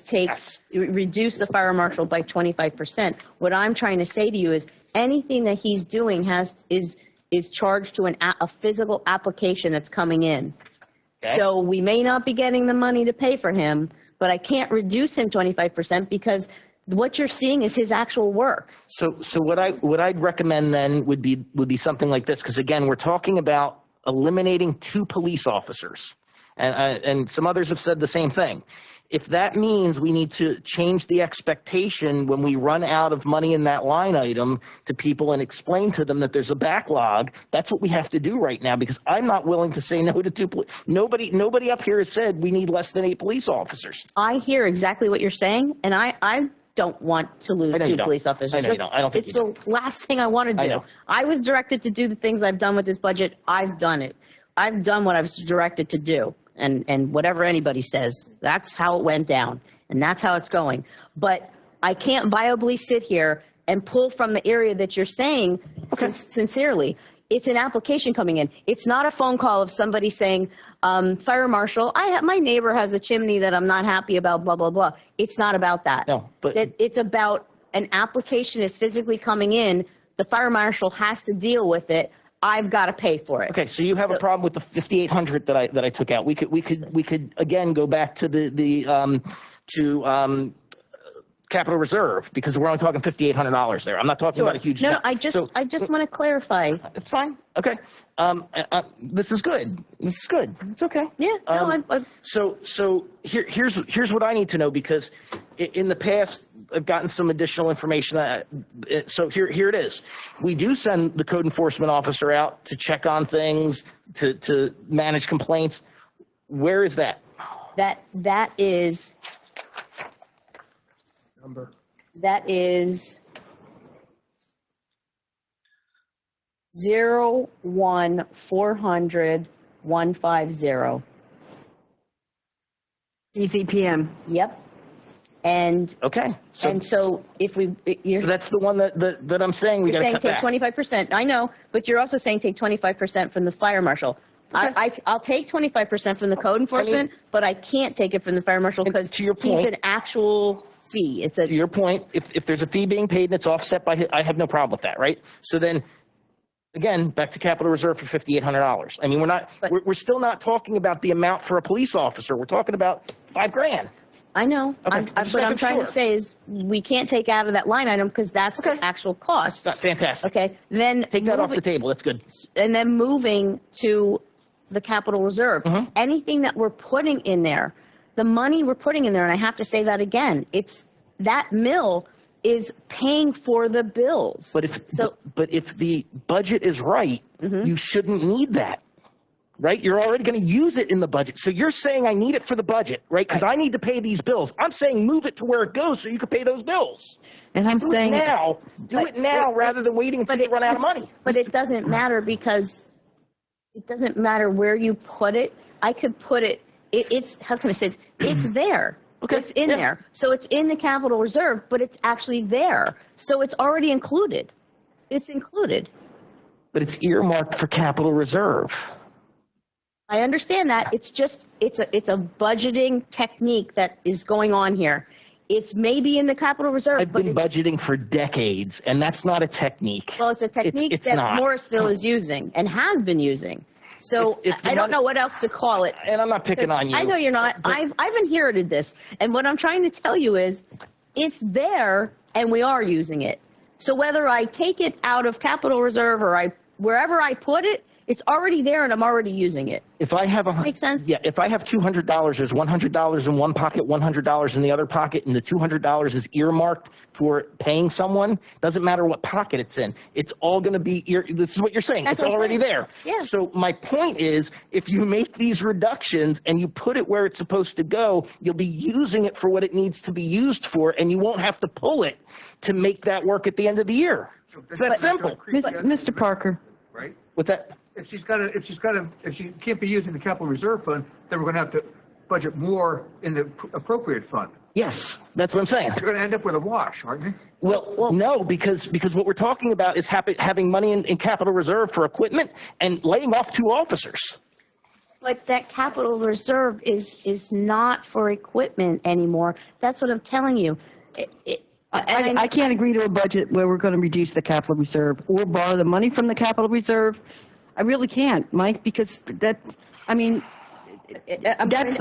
take,
Yes.
reduce the fire marshal by 25%. What I'm trying to say to you is anything that he's doing is charged to a physical application that's coming in.
Okay.
So we may not be getting the money to pay for him, but I can't reduce him 25% because what you're seeing is his actual work.
So what I'd recommend then would be something like this, because again, we're talking about eliminating 2 police officers, and some others have said the same thing. If that means we need to change the expectation when we run out of money in that line item to people and explain to them that there's a backlog, that's what we have to do right now, because I'm not willing to say no to 2 police. Nobody up here has said we need less than 8 police officers.
I hear exactly what you're saying, and I don't want to lose 2 police officers.
I know you don't. I don't think
It's
you
the last thing I want to do.
I know.
I was directed to do the things I've done with this budget. I've done it. I've done what I was directed to do. And whatever anybody says, that's how it went down. And that's how it's going. But I can't viably sit here and pull from the area that you're saying sincerely. It's an application coming in. It's not a phone call of somebody saying, fire marshal, my neighbor has a chimney that I'm not happy about, blah, blah, blah. It's not about that.
No, but
It's about an application is physically coming in. The fire marshal has to deal with it. I've got to pay for it.
okay, so you have a problem with the 5,800 that I took out. We could again go back to the capital reserve, because we're only talking $5,800 there. I'm not talking about a huge.
No,
amount.
I just want to clarify.
It's fine. Okay. This is good. This is good. It's okay.
Yeah, no,
So here's what I need to know, because in the past I've gotten some additional information. So here it is. We do send the code enforcement officer out to check on things, to manage complaints. Where is that?
that is
Number.
That is 01400 150.
ECPM.
Yep. And,
Okay.
and so if we, you're
So that's the one that I'm saying we
you're
got to
saying
cut
take
back.
25%. I know, but you're also saying take 25% from the fire marshal. I'll take 25% from the code enforcement, but I can't take it from the fire marshal
And
because
to your
he's
point-
an actual fee. It's
To
a,
your point, if there's a fee being paid and it's offset by, I have no problem with that, right? So then, again, back to capital reserve for $5,800. I mean, we're still not talking about the amount for a police officer. We're talking about $5,000.
I know.
Okay,
I'm-
I'm just
What I'm
making
trying to
sure.
say is we can't take out of that line item because that's
Okay.
the actual cost.
Fantastic.
Okay, then.
Take that off the
moving-
table. That's good.
And then moving to the capital reserve, anything that we're putting in there, the money we're putting in there, and I have to say that again, it's that mill is paying for the bills.
But if the budget is right, you shouldn't need that, right? You're already going to use it in the budget. So you're saying I need it for the budget, right? Because I need to pay these bills. I'm saying move it to where it goes so you can pay those bills.
And I'm
Do
saying.
it now. Do it now rather than waiting until you run out of money.
But it doesn't matter because it doesn't matter where you put it. I could put it, it's, how can I say, it's there.
Okay,
It's in
yeah.
there. So it's in the capital reserve, but it's actually there. So it's already included. It's included.
But it's earmarked for capital reserve.
I understand that. It's just, it's a budgeting technique that is going on here. It's maybe in the capital reserve,
I've
but
been
it's,
budgeting for decades, and that's not a technique.
well, it's a technique
it's
that
not.
Morrisville is using and has been using. So
If the
I don't
money-
know what else to call it.
And I'm not picking on you.
I know you're not. I've inherited this. And what I'm trying to tell you is it's there and we are using it. So whether I take it out of capital reserve or wherever I put it, it's already there and I'm already using it.
If I have
Make sense?
Yeah, if I have $200, there's $100 in one pocket, $100 in the other pocket, and the $200 is earmarked for paying someone, doesn't matter what pocket it's in. It's all going to be, this is what you're saying.
That's
It's
what I'm
already
saying.
there.
Yeah.
So my point is, if you make these reductions and you put it where it's supposed to go, you'll be using it for what it needs to be used for, and you won't have to pull it to make that work at the end of the year. It's that simple.
Mr. Parker.
Right?
What's that?
If she can't be using the capital reserve fund, then we're going to have to budget more in the appropriate fund.
Yes, that's what I'm saying.
You're going to end up with a wash, aren't you?
Well, no, because what we're talking about is having money in capital reserve for equipment and laying off 2 officers.
But that capital reserve is not for equipment anymore. That's what I'm telling you.
I can't agree to a budget where we're going to reduce the capital reserve or borrow the money from the capital reserve. I really can't, Mike, because that's the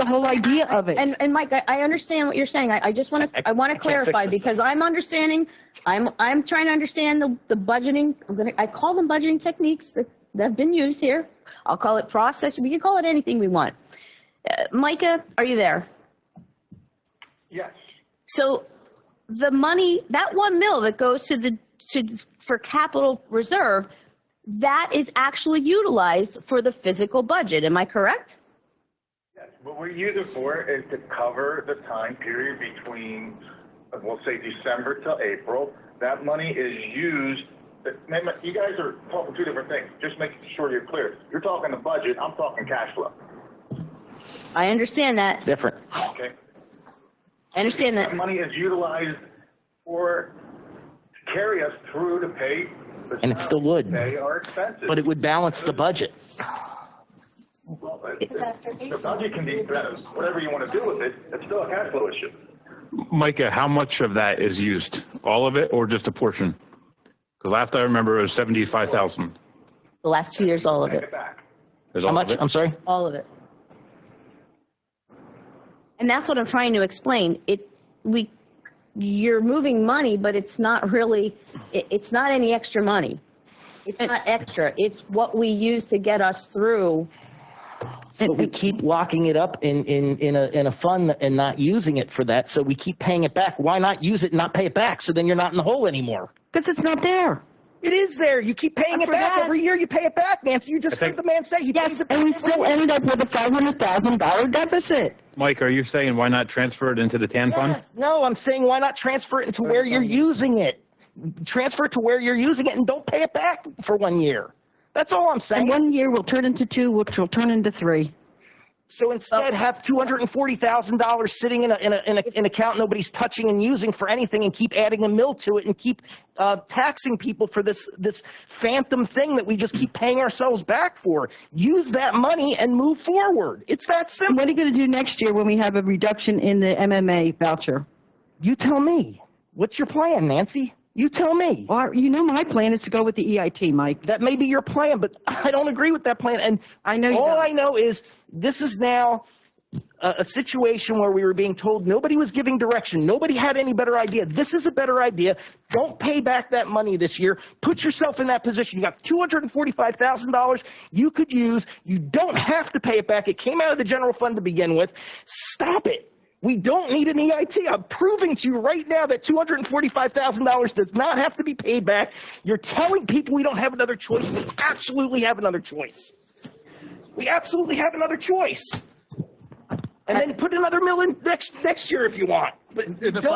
whole idea of it.
And Mike, I understand what you're saying. I just want to, I want to
I can't fix
clarify
this
because I'm understanding, I'm trying to understand the budgeting. I call them budgeting techniques that have been used here. I'll call it process. We can call it anything we want. Micah, are you there?
Yes.
So the money, that $1 million that goes for capital reserve, that is actually utilized for the physical budget. Am I correct?
Yes. What we use it for is to cover the time period between, we'll say December till April. That money is used. You guys are talking 2 different things. Just make sure you're clear. You're talking the budget. I'm talking cash flow.
I understand that.
Different.
Okay.
I understand
That
that.
money is utilized to carry us through to pay.
And it still would.
Pay our expenses.
But it would balance the budget.
Well, the budget can be, whatever you want to do with it, it's still a cash flow issue.
Micah, how much of that is used? All of it or just a portion? Because last I remember it was 75,000.
The last 2 years, all of
Take
it.
it back.
Is
How
all of
much?
it?
I'm sorry?
All of it. And that's what I'm trying to explain. You're moving money, but it's not really, it's not any extra money. It's not extra. It's what we use to get us through.
But we keep locking it up in a fund and not using it for that, so we keep paying it back. Why not use it and not pay it back, so then you're not in the hole anymore?
Because it's not there.
It is there. You keep paying it
For
back.
that-
Every year you pay it back, Nancy. You just heard the man say he pays
Yes,
it back.
and we
every
still
year.
ended up with a $500,000 deficit.
Mike, are you saying why not transfer it into the TAN fund?
Yes. No, I'm saying why not transfer it into where you're using it? Transfer it to where you're using it and don't pay it back for 1 year. That's all I'm saying.
And 1 year will turn into 2, which will turn into 3.
So instead, have $240,000 sitting in an account nobody's touching and using for anything, and keep adding a mill to it, and keep taxing people for this phantom thing that we just keep paying ourselves back for. Use that money and move forward. It's that simple.
What are you going to do next year when we have a reduction in the MMA voucher?
You tell me. What's your plan, Nancy? You tell me.
Well, you know my plan is to go with the EIT, Mike.
That may be your plan, but I don't agree with that plan. And
I know you
all
don't.
I know is this is now a situation where we were being told nobody was giving direction. Nobody had any better idea. This is a better idea. Don't pay back that money this year. Put yourself in that position. You got $245,000 you could use. You don't have to pay it back. It came out of the general fund to begin with. Stop it. We don't need an EIT. I'm proving to you right now that $245,000 does not have to be paid back. You're telling people we don't have another choice. We absolutely have another choice. We absolutely have another choice. And then put another mill in next year if you want. But
And if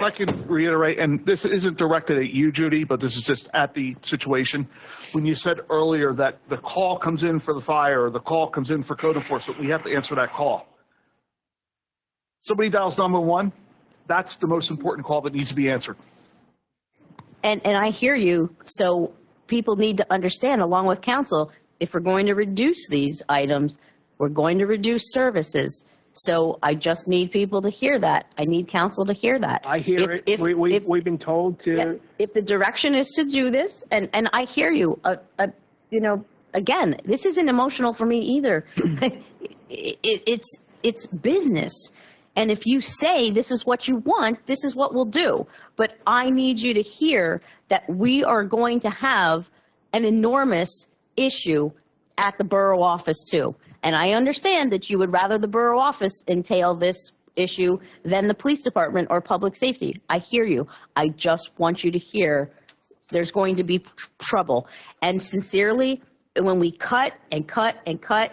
I could reiterate, and this isn't directed at you, Judy, but this is just at the situation. When you said earlier that the call comes in for the fire, or the call comes in for code enforcement, we have to answer that call. Somebody dials 911, that's the most important call that needs to be answered.
And I hear you. So people need to understand, along with council, if we're going to reduce these items, we're going to reduce services. So I just need people to hear that. I need council to hear that.
I hear it. We've been told to.
Yeah, if the direction is to do this, and I hear you, you know, again, this isn't emotional for me either. It's business. And if you say this is what you want, this is what we'll do. But I need you to hear that we are going to have an enormous issue at the borough office too. And I understand that you would rather the borough office entail this issue than the police department or public safety. I hear you. I just want you to hear there's going to be trouble. And sincerely, when we cut and cut and cut,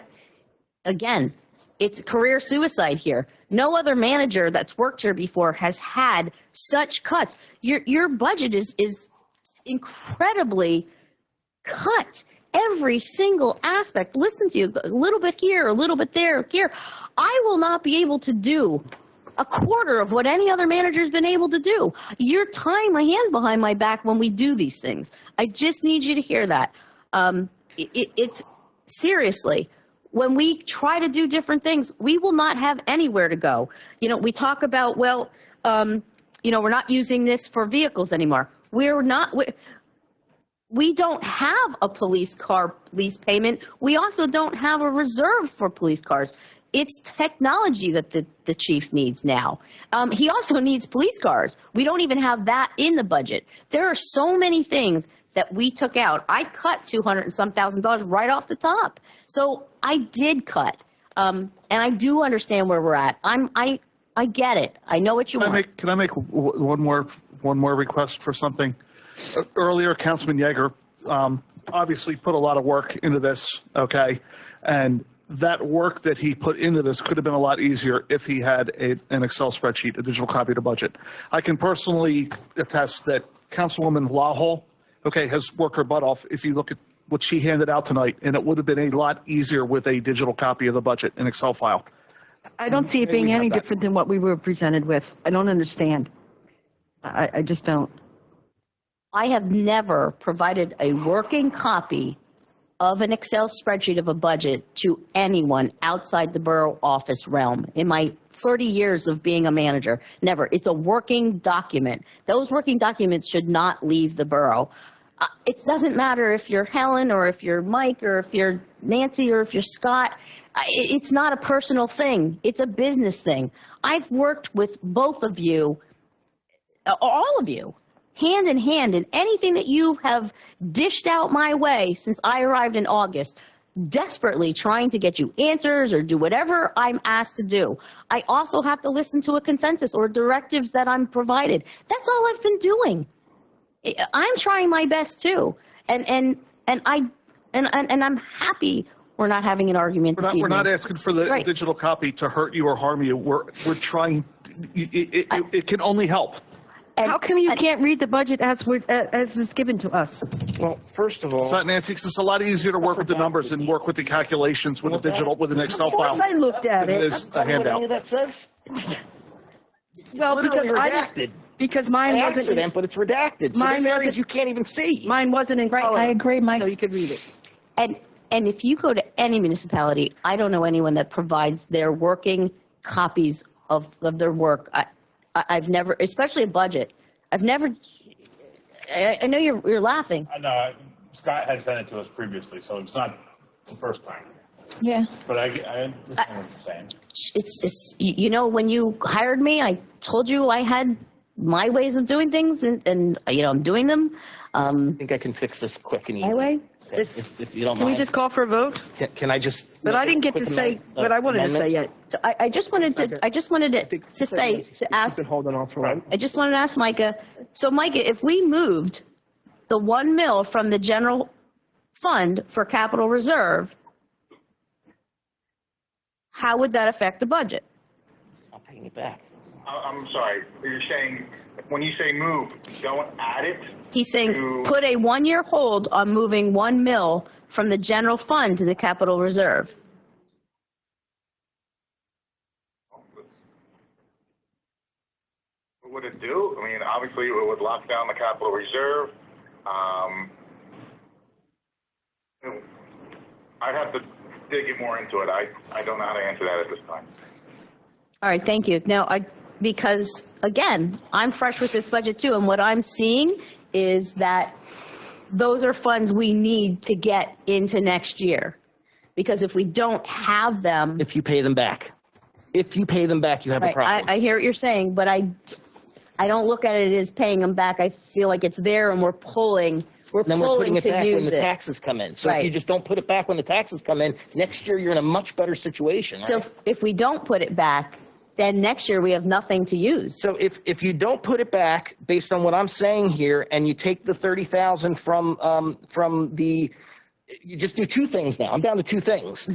again, it's career suicide here. No other manager that's worked here before has had such cuts. Your budget is incredibly cut. Every single aspect. Listen to you, a little bit here, a little bit there, here. I will not be able to do a quarter of what any other manager's been able to do. You're tying my hands behind my back when we do these things. I just need you to hear that. It's seriously, when we try to do different things, we will not have anywhere to go. You know, we talk about, well, you know, we're not using this for vehicles anymore. We don't have a police car lease payment. We also don't have a reserve for police cars. It's technology that the chief needs now. He also needs police cars. We don't even have that in the budget. There are so many things that we took out. I cut $200 and some thousand right off the top. So I did cut. And I do understand where we're at. I get it. I know what you want.
Can I make one more request for something? Earlier, Councilman Yeager obviously put a lot of work into this, okay? And that work that he put into this could have been a lot easier if he had an Excel spreadsheet, a digital copy of the budget. I can personally attest that Councilwoman Lawhol, okay, has worked her butt off if you look at what she handed out tonight, and it would have been a lot easier with a digital copy of the budget, an Excel file.
I don't see it being any different than what we were presented with. I don't understand. I just don't.
I have never provided a working copy of an Excel spreadsheet of a budget to anyone outside the borough office realm in my 30 years of being a manager. Never. It's a working document. Those working documents should not leave the borough. It doesn't matter if you're Helen or if you're Mike or if you're Nancy or if you're Scott. It's not a personal thing. It's a business thing. I've worked with both of you, all of you, hand in hand in anything that you have dished out my way since I arrived in August, desperately trying to get you answers or do whatever I'm asked to do. I also have to listen to a consensus or directives that I'm provided. That's all I've been doing. I'm trying my best too. And I'm happy we're not having an argument this evening.
We're not asking for the digital copy to hurt you or harm you. We're trying, it can only help.
How come you can't read the budget as is given to us?
Well, first of all.
It's not, Nancy, because it's a lot easier to work with the numbers and work with the calculations with with an Excel
Of course
file.
I looked at
It
it.
is a
What any
handout.
of that says?
Well,
literally
because
redacted.
because mine
By
wasn't,
accident, but it's redacted. So
Mine
there's areas
wasn't-
you can't even see.
mine wasn't in color.
I agree, Mike.
So you could read it.
And if you go to any municipality, I don't know anyone that provides their working copies of their work. I've never, especially a budget, I've never, I know you're laughing.
No, Scott had sent it to us previously, so it's not the first time.
Yeah.
But I understand what you're saying.
It's you know, when you hired me, I told you I had my ways of doing things, and you know, I'm doing them.
I think I can fix this quick and easy.
My way?
If you don't
Can we
mind.
just call for a vote?
Can I just?
But
make
I
a
didn't get
quick
to say what I wanted to say
amendment?
yet.
So I just wanted to say, to ask,
You've been holding on for a while.
I just wanted to ask Micah, so Micah, if we moved the 1 mil from the general fund for capital reserve, how would that affect the budget?
I'm paying it back.
I'm sorry, you're saying, when you say move, don't add it?
He's saying,
to-
put a 1-year hold on moving 1 mil from the general fund to the capital reserve.
What would it do? I mean, obviously, it would lock down the capital reserve. I'd have to dig it more into it. I don't know how to answer that at this time.
All right, thank you. Now, because, again, I'm fresh with this budget too, and what I'm seeing is that those are funds we need to get into next year. Because if we don't have them.
If you pay them back. If you pay them back, you have a
Right,
problem.
I hear what you're saying, but I don't look at it as paying them back. I feel like it's there and we're pulling
Then we're putting it
to
back when
use
the
it.
taxes come in. So if you
Right.
just don't put it back when the taxes come in, next year you're in a much better situation, right?
So if we don't put it back, then next year we have nothing to use.
So if you don't put it back, based on what I'm saying here, and you take the 30,000 from the, you just do two things now. I'm down to two things.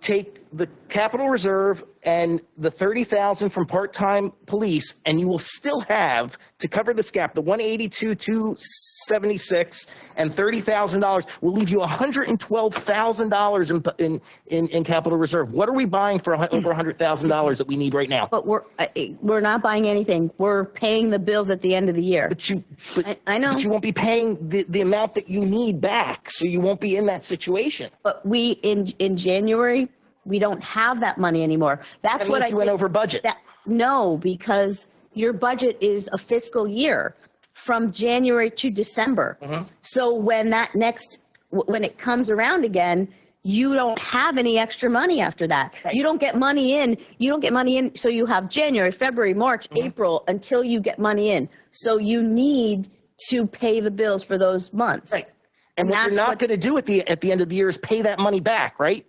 Take the capital reserve and the 30,000 from part-time police, and you will still have, to cover this gap, the 182,276 and $30,000 will leave you $112,000 in capital reserve. What are we buying for over $100,000 that we need right now?
But we're not buying anything. We're paying the bills at the end of the year. I know.
But you won't be paying the amount that you need back, so you won't be in that situation.
But we, in January, we don't have that money anymore. That's
That
what
means you went
think-
over budget.
No, because your budget is a fiscal year from January to December. So when when it comes around again, you don't have any extra money after that. You don't get money in. So you have January, February, March, April until you get money in. So you need to pay the bills for those months.
Right. And what you're
that's
not going to do at the end of the year is pay that money back, right?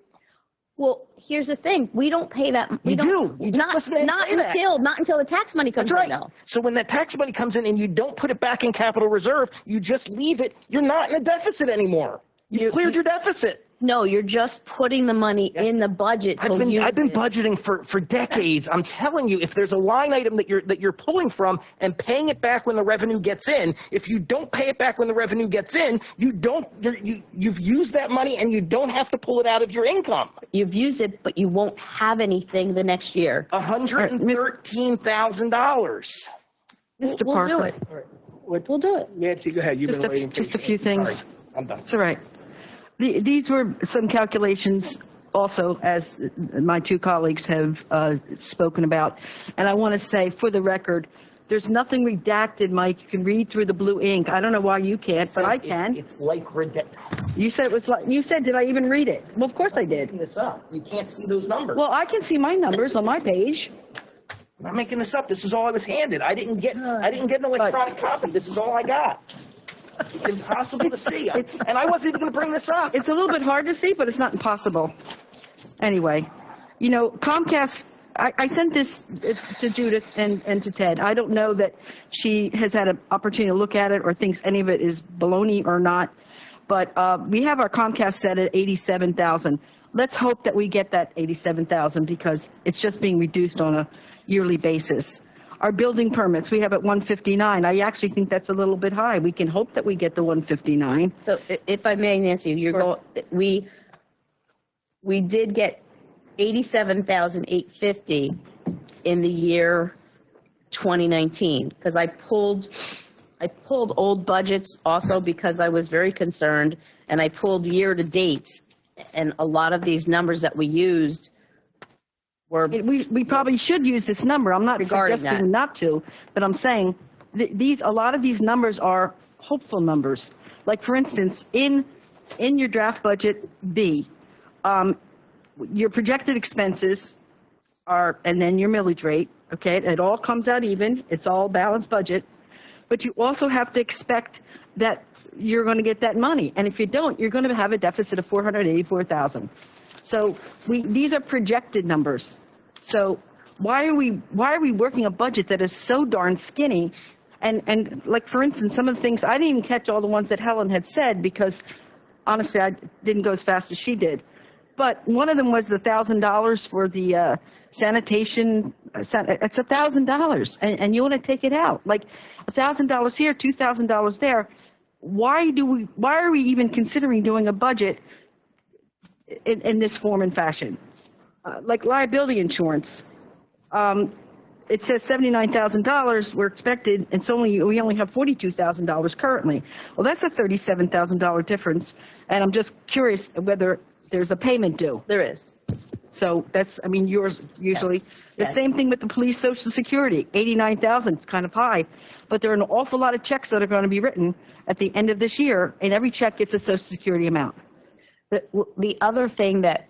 Well, here's the thing. We don't pay that.
You do. You just listen to me
Not
say that.
until the tax money comes
That's right.
in, though.
So when that tax money comes in and you don't put it back in capital reserve, you just leave it, you're not in a deficit anymore. You've cleared your deficit.
No, you're just putting the money in the budget to
I've been
use it.
budgeting for decades. I'm telling you, if there's a line item that you're pulling from and paying it back when the revenue gets in, if you don't pay it back when the revenue gets in, you've used that money and you don't have to pull it out of your income.
You've used it, but you won't have anything the next year.
$113,000.
Mr.
We'll
Parker.
do it. We'll do it.
Nancy, go ahead. You've been waiting.
Just a few things.
Sorry.
I'm done.
It's all right. These were some calculations also, as my two colleagues have spoken about. And I want to say, for the record, there's nothing redacted, Mike. You can read through the blue ink. I don't know why you can't, but I can.
It's like redacted.
You said it was like, you said, did I even read it? Well, of course I did.
This up. You can't see those numbers.
Well, I can see my numbers on my page.
I'm not making this up. This is all I was handed. I didn't get an electronic copy. This is all I got. It's impossible to see. And I wasn't even going to bring this up.
It's a little bit hard to see, but it's not impossible. Anyway, you know, Comcast, I sent this to Judith and to Ted. I don't know that she has had an opportunity to look at it or thinks any of it is baloney or not, but we have our Comcast set at $87,000. Let's hope that we get that $87,000 because it's just being reduced on a yearly basis. Our building permits, we have at 159. I actually think that's a little bit high. We can hope that we get the 159.
So if I may, Nancy, we did get 87,850 in the year 2019, because I pulled old budgets also because I was very concerned, and I pulled year to dates, and a lot of these numbers that we used were.
We probably should use this number. I'm not
Regarding
suggesting
that.
not to, but I'm saying a lot of these numbers are hopeful numbers. Like, for instance, in your draft budget B, your projected expenses are, and then your millage rate, okay? It all comes out even. It's all balanced budget. But you also have to expect that you're going to get that money. And if you don't, you're going to have a deficit of $484,000. So these are projected numbers. So why are we working a budget that is so darn skinny? And like, for instance, some of the things, I didn't even catch all the ones that Helen had said because honestly, I didn't go as fast as she did. But one of them was the $1,000 for the sanitation. It's $1,000, and you want to take it out. Like $1,000 here, $2,000 there. Why are we even considering doing a budget in this form and fashion? Like liability insurance. It says $79,000 we're expected, and we only have $42,000 currently. Well, that's a $37,000 difference, and I'm just curious whether there's a payment due.
There is.
So that's, I mean, yours usually.
Yes.
The
Yes.
same thing with the police Social Security, $89,000, it's kind of high. But there are an awful lot of checks that are going to be written at the end of this year, and every check gets a Social Security amount.
The other thing that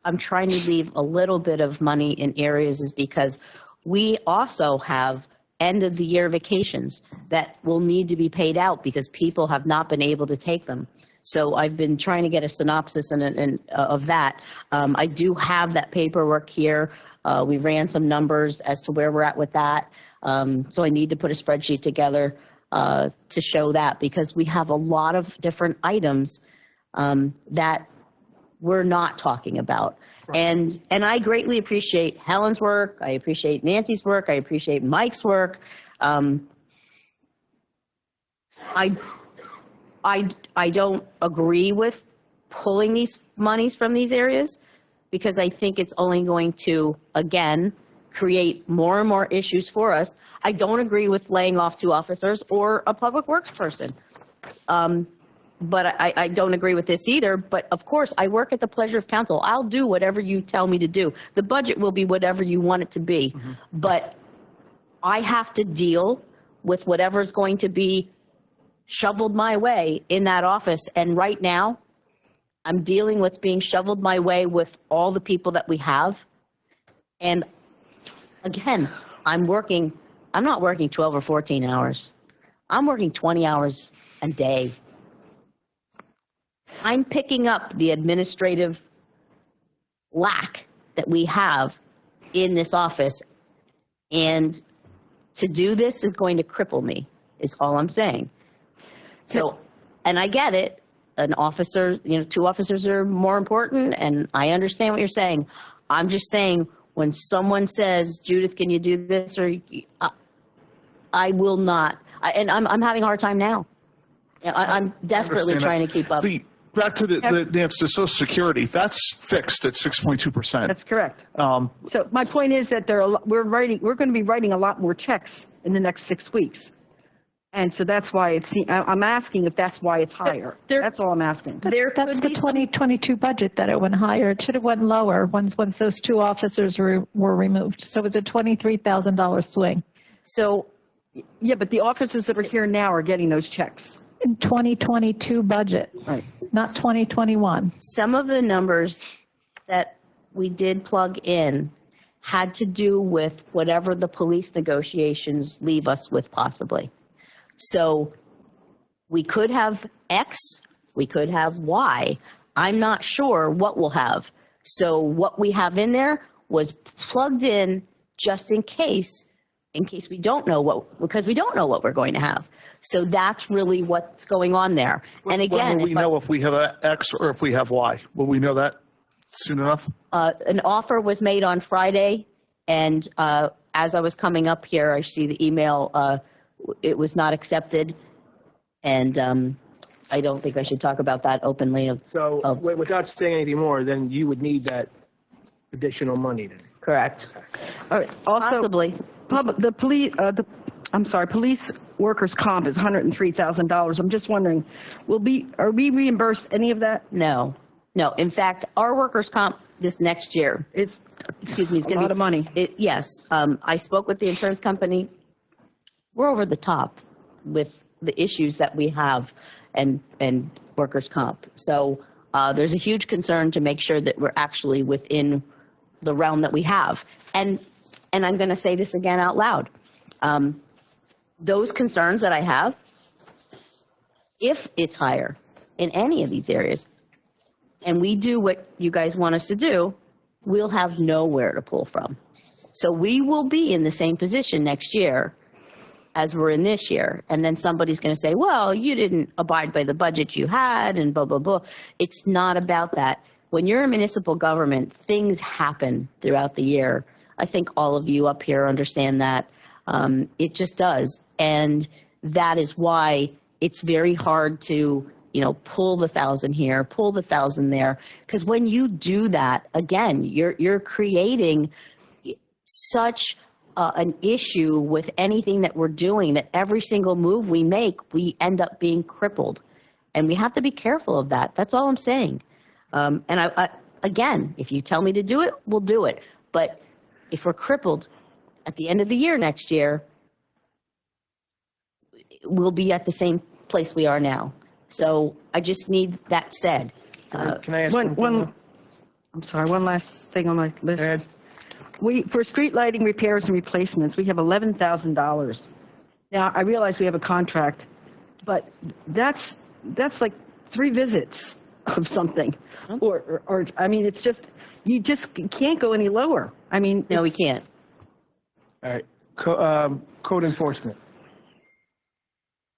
I'm trying to leave a little bit of money in areas is because we also have end of the year vacations that will need to be paid out because people have not been able to take them. So I've been trying to get a synopsis of that. I do have that paperwork here. We ran some numbers as to where we're at with that. So I need to put a spreadsheet together to show that because we have a lot of different items that we're not talking about. And I greatly appreciate Helen's work. I appreciate Nancy's work. I appreciate Mike's work. I don't agree with pulling these monies from these areas because I think it's only going to, again, create more and more issues for us. I don't agree with laying off 2 officers or a public works person. But I don't agree with this either. But of course, I work at the pleasure of council. I'll do whatever you tell me to do. The budget will be whatever you want it to be. Mm-hmm. But I have to deal with whatever's going to be shoveled my way in that office. And right now, I'm dealing with being shoveled my way with all the people that we have. And again, I'm not working 12 or 14 hours. I'm working 20 hours a day. I'm picking up the administrative lack that we have in this office. And to do this is going to cripple me, is all I'm saying. So, and I get it. An officer, 2 officers are more important, and I understand what you're saying. I'm just saying when someone says, Judith, can you do this? Or I will not. And I'm having a hard time now. I'm desperately trying to keep up.
Back to the Social Security, that's fixed at 6.2%.
That's correct. So my point is that we're going to be writing a lot more checks in the next 6 weeks. And so that's why I'm asking if that's why it's higher. That's all I'm asking.
That's the 2022 budget that it went higher. It should have went lower once those 2 officers were removed. So it was a $23,000 swing.
So,
yeah, but the officers that are here now are getting those checks.
In 2022 budget, right? Not 2021.
Some of the numbers that we did plug in had to do with whatever the police negotiations leave us with possibly. So we could have X, we could have Y. I'm not sure what we'll have. So what we have in there was plugged in just in case we don't know because we don't know what we're going to have. So that's really what's going on there. And again,
when will we know if we have X or if we have Y? Will we know that soon enough?
An offer was made on Friday, and as I was coming up here, I see the email, it was not accepted. And I don't think I should talk about that openly.
So without saying anything more, then you would need that additional money then?
Correct.
All right, also,
Possibly.
police workers' comp is $103,000. I'm just wondering, are we reimbursed any of that?
No. In fact, our workers' comp this next year,
It's
excuse me, it's
a
going to be.
lot of money.
Yes. I spoke with the insurance company. We're over the top with the issues that we have and workers' comp. So there's a huge concern to make sure that we're actually within the realm that we have. And I'm going to say this again out loud. Those concerns that I have, if it's higher in any of these areas, and we do what you guys want us to do, we'll have nowhere to pull from. So we will be in the same position next year as we're in this year. And then somebody's going to say, well, you didn't abide by the budget you had and blah, blah, blah. It's not about that. When you're a municipal government, things happen throughout the year. I think all of you up here understand that. It just does. And that is why it's very hard to, pull the 1,000 here, pull the 1,000 there. Because when you do that, again, you're creating such an issue with anything that we're doing that every single move we make, we end up being crippled. And we have to be careful of that. That's all I'm saying. And I, again, if you tell me to do it, we'll do it. But if we're crippled at the end of the year next year, we'll be at the same place we are now. So I just need that said.
Can I ask one thing?
I'm sorry, one last thing on my list.
Go ahead.
For street lighting repairs and replacements, we have $11,000. Now, I realize we have a contract, but that's like 3 visits of something. Or I mean, it's just, you just can't go any lower. I mean.
No, we can't.
All right, code enforcement.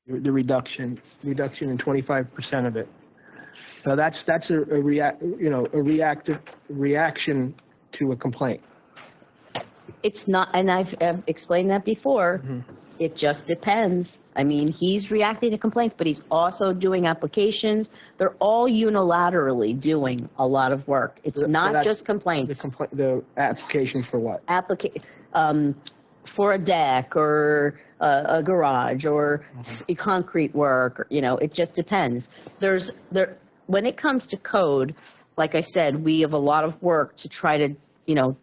The reduction in 25% of it. Now that's a reaction to a complaint.
It's not, and I've explained that before. It just depends. I mean, he's reacting to complaints, but he's also doing applications. They're all unilaterally doing a lot of work. It's not just complaints.
The applications for what?
For a deck or a garage or concrete work, it just depends. When it comes to code, like I said, we have a lot of work to try to,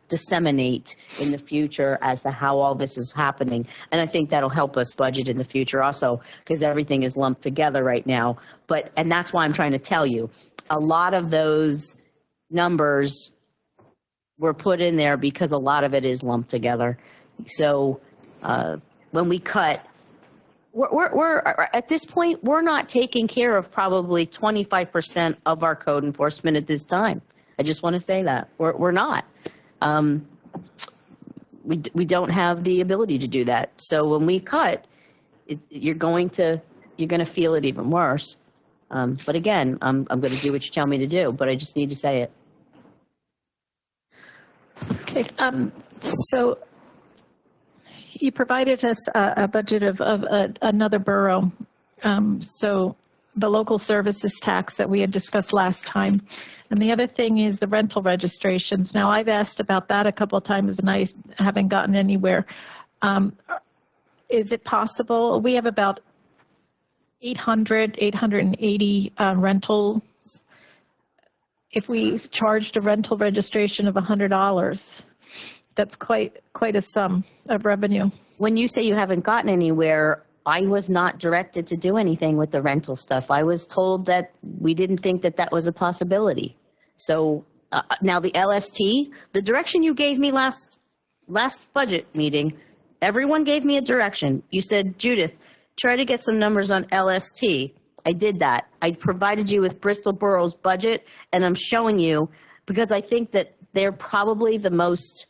disseminate in the future as to how all this is happening. And I think that'll help us budget in the future also, because everything is lumped together right now. And that's why I'm trying to tell you, a lot of those numbers were put in there because a lot of it is lumped together. So when we cut, we're at this point, we're not taking care of probably 25% of our code enforcement at this time. I just want to say that we're not. We don't have the ability to do that. So when we cut, you're going to feel it even worse. But again, I'm going to do what you tell me to do. But I just need to say it.
Okay, so you provided us a budget of another borough. So the local services tax that we had discussed last time. And the other thing is the rental registrations. Now, I've asked about that a couple of times and I haven't gotten anywhere. Is it possible? We have about 880 rentals. If we charged a rental registration of $100, that's quite a sum of revenue.
When you say you haven't gotten anywhere, I was not directed to do anything with the rental stuff. I was told that we didn't think that was a possibility. So now the LST, the direction you gave me last budget meeting, everyone gave me a direction. You said, Judith, try to get some numbers on LST. I did that. I provided you with Bristol Borough's budget, and I'm showing you because I think that they're probably the most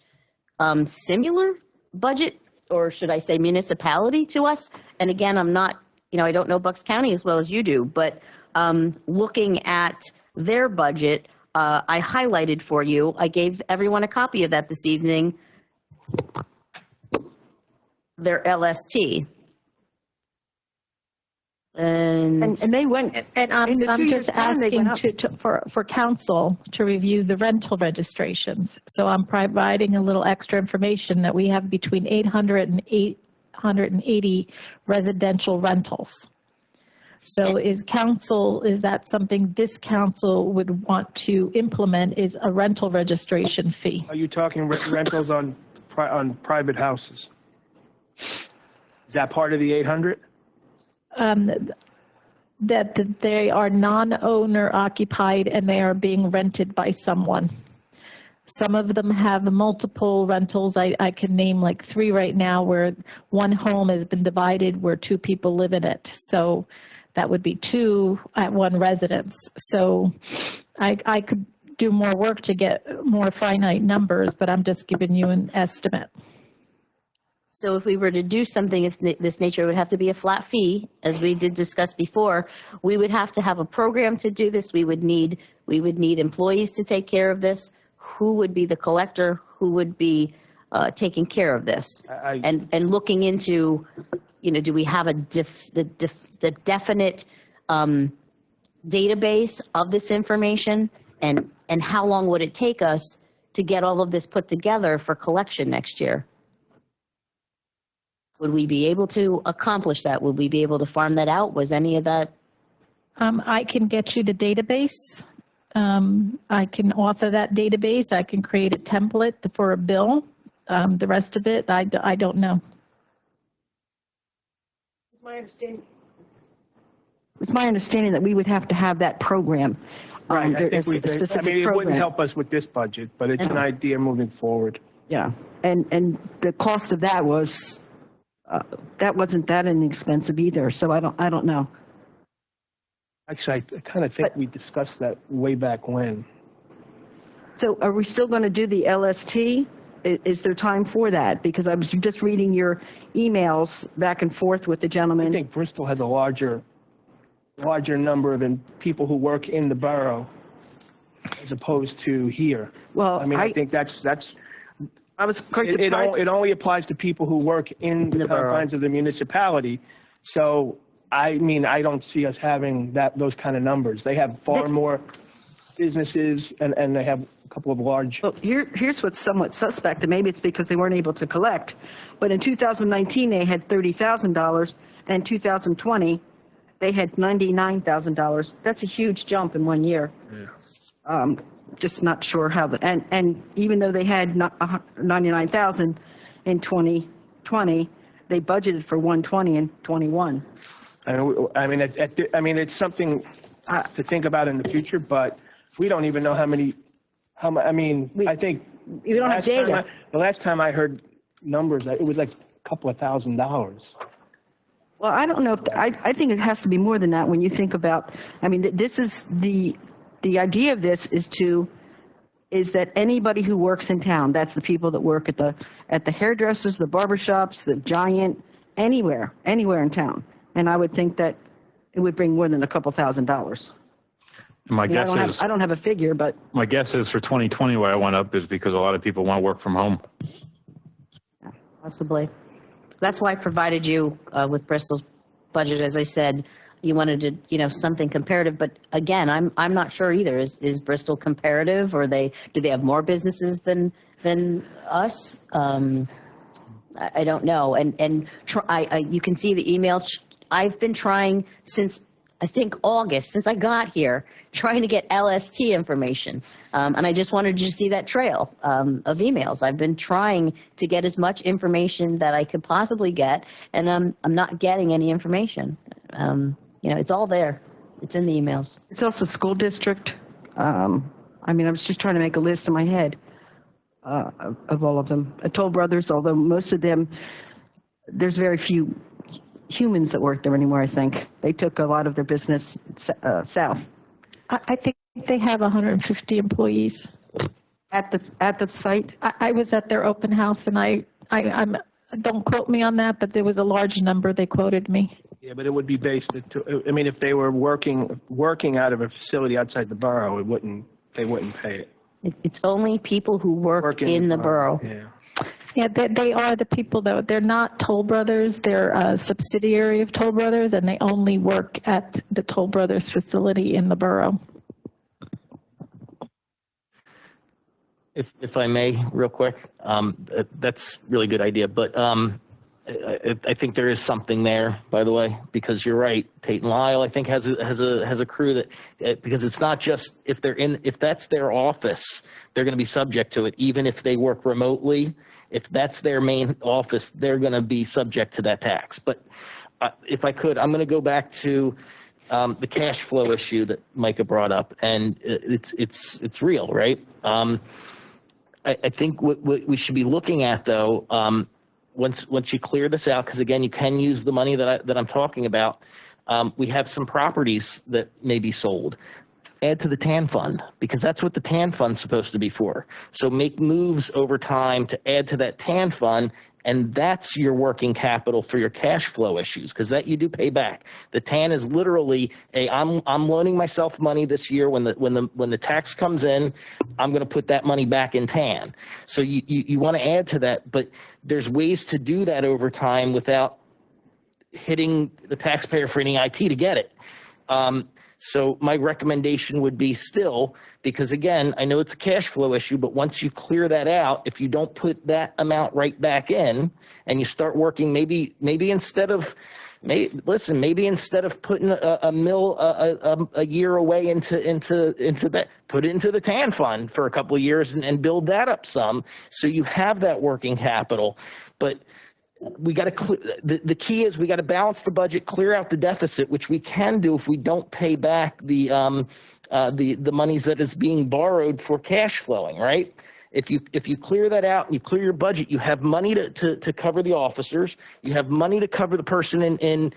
similar budget, or should I say municipality to us. And again, I'm not, I don't know Bucks County as well as you do, but looking at their budget, I highlighted for you. I gave everyone a copy of that this evening. their LST. And
And they went,
And
in the
I'm
2 years'
just
time, they went
asking
up.
for council to review the rental registrations. So I'm providing a little extra information that we have between 800 and 880 residential rentals. So is that something this council would want to implement, is a rental registration fee?
Are you talking rentals on private houses? Is that part of the 800?
That they are non-owner occupied and they are being rented by someone. Some of them have multiple rentals. I can name like 3 right now where one home has been divided where 2 people live in it. So that would be 2 at one residence. So I could do more work to get more finite numbers, but I'm just giving you an estimate.
so if we were to do something of this nature, it would have to be a flat fee, as we did discuss before. We would have to have a program to do this. We would need employees to take care of this. Who would be the collector? Who would be taking care of this? And looking into, do we have the definite database of this information? And how long would it take us to get all of this put together for collection next year? Would we be able to accomplish that? Would we be able to farm that out? Was any of that?
I can get you the database. I can author that database. I can create a template for a bill. The rest of it, I don't know.
It's my understanding that we would have to have that program.
Right, I think
a specific
it wouldn't
program.
help us with this budget, but it's an idea moving forward.
Yeah, and the cost of that was, that wasn't that inexpensive either, so I don't know.
Actually, I kind of think we discussed that way back when.
So are we still going to do the LST? Is there time for that? Because I was just reading your emails back and forth with the
I
gentleman.
think Bristol has a larger number of people who work in the borough as opposed to here.
Well,
I mean, I think that's
I was quite
it
surprised.
only applies to people who work in the confines of the municipality. So, I mean, I don't see us having those kind of numbers. They have far more businesses and they have a couple of large.
Well, here's what's somewhat suspect, and maybe it's because they weren't able to collect. But in 2019, they had $30,000, and in 2020, they had $99,000. That's a huge jump in 1 year. Yeah. Just not sure how and even though they had $99,000 in 2020, they budgeted for $120 in 21.
I mean, it's something to think about in the future, but we don't even know I think.
We don't have data.
The last time I heard numbers, it was like a couple of $1,000s.
Well, I don't know if, I think it has to be more than that when you think about, I mean, this is the idea of this is that anybody who works in town, that's the people that work at the hairdressers, the barbershops, the Giant, anywhere in town. And I would think that it would bring more than a couple $1,000s.
My guess is,
I don't have a figure, but
my guess is for 2020 why I went up is because a lot of people want to work from home.
Possibly. That's why I provided you with Bristol's budget. As I said, you wanted to, something comparative. But again, I'm not sure either. Is Bristol comparative, or do they have more businesses than us? I don't know. And you can see the email. I've been trying since I think August, since I got here, trying to get LST information. And I just wanted you to see that trail of emails. I've been trying to get as much information that I could possibly get, and I'm not getting any information. It's all there. It's in the emails.
it's also school district. I mean, I was just trying to make a list in my head of all of them. Toll Brothers, although most of them, there's very few humans that work there anymore, I think. They took a lot of their business south.
I think they have 150 employees.
At the site?
I was at their open house, and I'm don't quote me on that, but there was a large number they quoted me.
Yeah, but it would be based, if they were working out of a facility outside the borough, they wouldn't pay it.
It's only people who work in the borough.
Yeah.
Yeah, they are the people, though. They're not Toll Brothers. They're a subsidiary of Toll Brothers, and they only work at the Toll Brothers facility in the borough.
If I may, real quick, that's a really good idea, but I think there is something there, by the way, because you're right. Tate and Lyle, I think, has a crew that, because it's not just if that's their office, they're going to be subject to it, even if they work remotely. If that's their main office, they're going to be subject to that tax. But if I could, I'm going to go back to the cash flow issue that Micah brought up, and it's real, right? I think what we should be looking at, though, once you clear this out, because again, you can use the money that I'm talking about. We have some properties that may be sold. Add to the TAN fund, because that's what the TAN fund's supposed to be for. So make moves over time to add to that TAN fund, and that's your working capital for your cash flow issues, because that you do pay back. The TAN is literally I'm loaning myself money this year. When the tax comes in, I'm going to put that money back in TAN. So you want to add to that, but there's ways to do that over time without hitting the taxpayer for any IT to get it. So my recommendation would be still, because again, I know it's a cash flow issue, but once you clear that out, if you don't put that amount right back in and you start working, maybe instead of putting a mill a year away into that, put it into the TAN fund for a couple of years and build that up some, so you have that working capital. But we got to the key is we got to balance the budget, clear out the deficit, which we can do if we don't pay back the monies that is being borrowed for cash flowing, right? If you clear that out and you clear your budget, you have money to cover the officers, you have money to cover the person in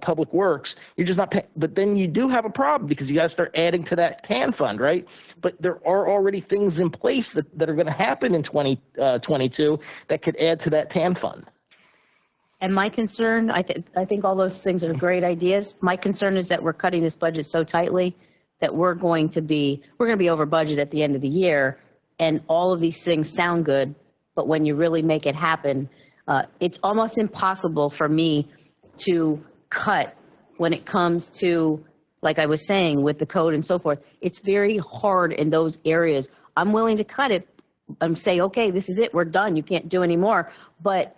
public works. You're just not paying, but then you do have a problem because you got to start adding to that TAN fund, right? But there are already things in place that are going to happen in 2022 that could add to that TAN fund.
And my concern, I think all those things are great ideas. My concern is that we're cutting this budget so tightly that we're going to be over budget at the end of the year, and all of these things sound good, but when you really make it happen, it's almost impossible for me to cut when it comes to, like I was saying, with the code and so forth. It's very hard in those areas. I'm willing to cut it and say, okay, this is it, we're done, you can't do any more, but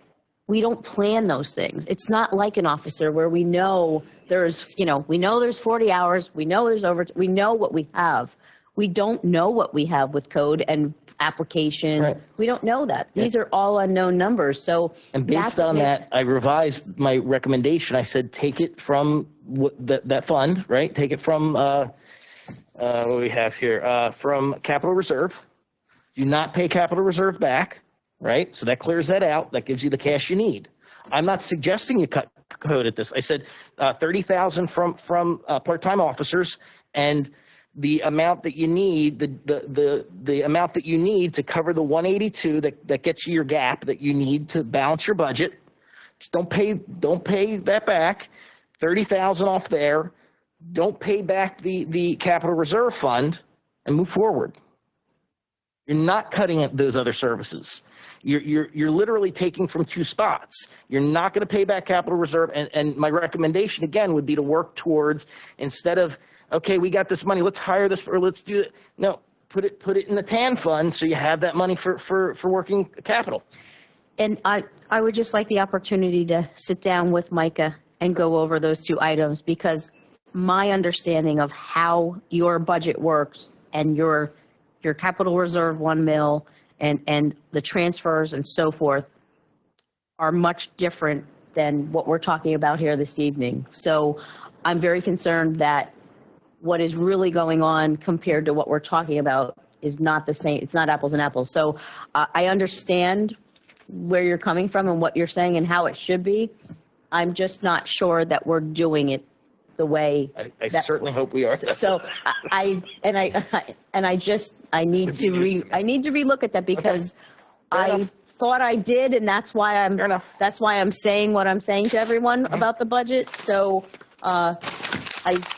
we don't plan those things. It's not like an officer where we know there's 40 hours, we know there's we know what we have. We don't know what we have with code and application. Right. We don't know that. These are all unknown numbers. So,
and based on that, I revised my recommendation. I said, take it from that fund, right? Take it from, what do we have here? From capital reserve. Do not pay capital reserve back. Right? So that clears that out. That gives you the cash you need. I'm not suggesting you cut code at this. I said $30,000 from part-time officers, and the amount that you need, the amount that you need to cover the 182 that gets you your gap that you need to balance your budget. Just don't pay that back. 30,000 off there. Don't pay back the capital reserve fund, and move forward. You're not cutting those other services. You're literally taking from two spots. You're not going to pay back capital reserve. And my recommendation, again, would be to work towards, instead of, okay, we got this money, let's hire this, or let's do it. No, put it in the TAN fund so you have that money for working capital.
And I would just like the opportunity to sit down with Micah and go over those two items, because my understanding of how your budget works and your capital reserve 1 mil and the transfers and so forth are much different than what we're talking about here this evening. So I'm very concerned that what is really going on compared to what we're talking about is not the same. It's not apples and apples. So I understand where you're coming from and what you're saying and how it should be. I'm just not sure that we're doing it the way.
I certainly hope we are.
So I need to relook at that, because I thought I did, and that's why I'm saying what I'm saying to everyone about the budget. So I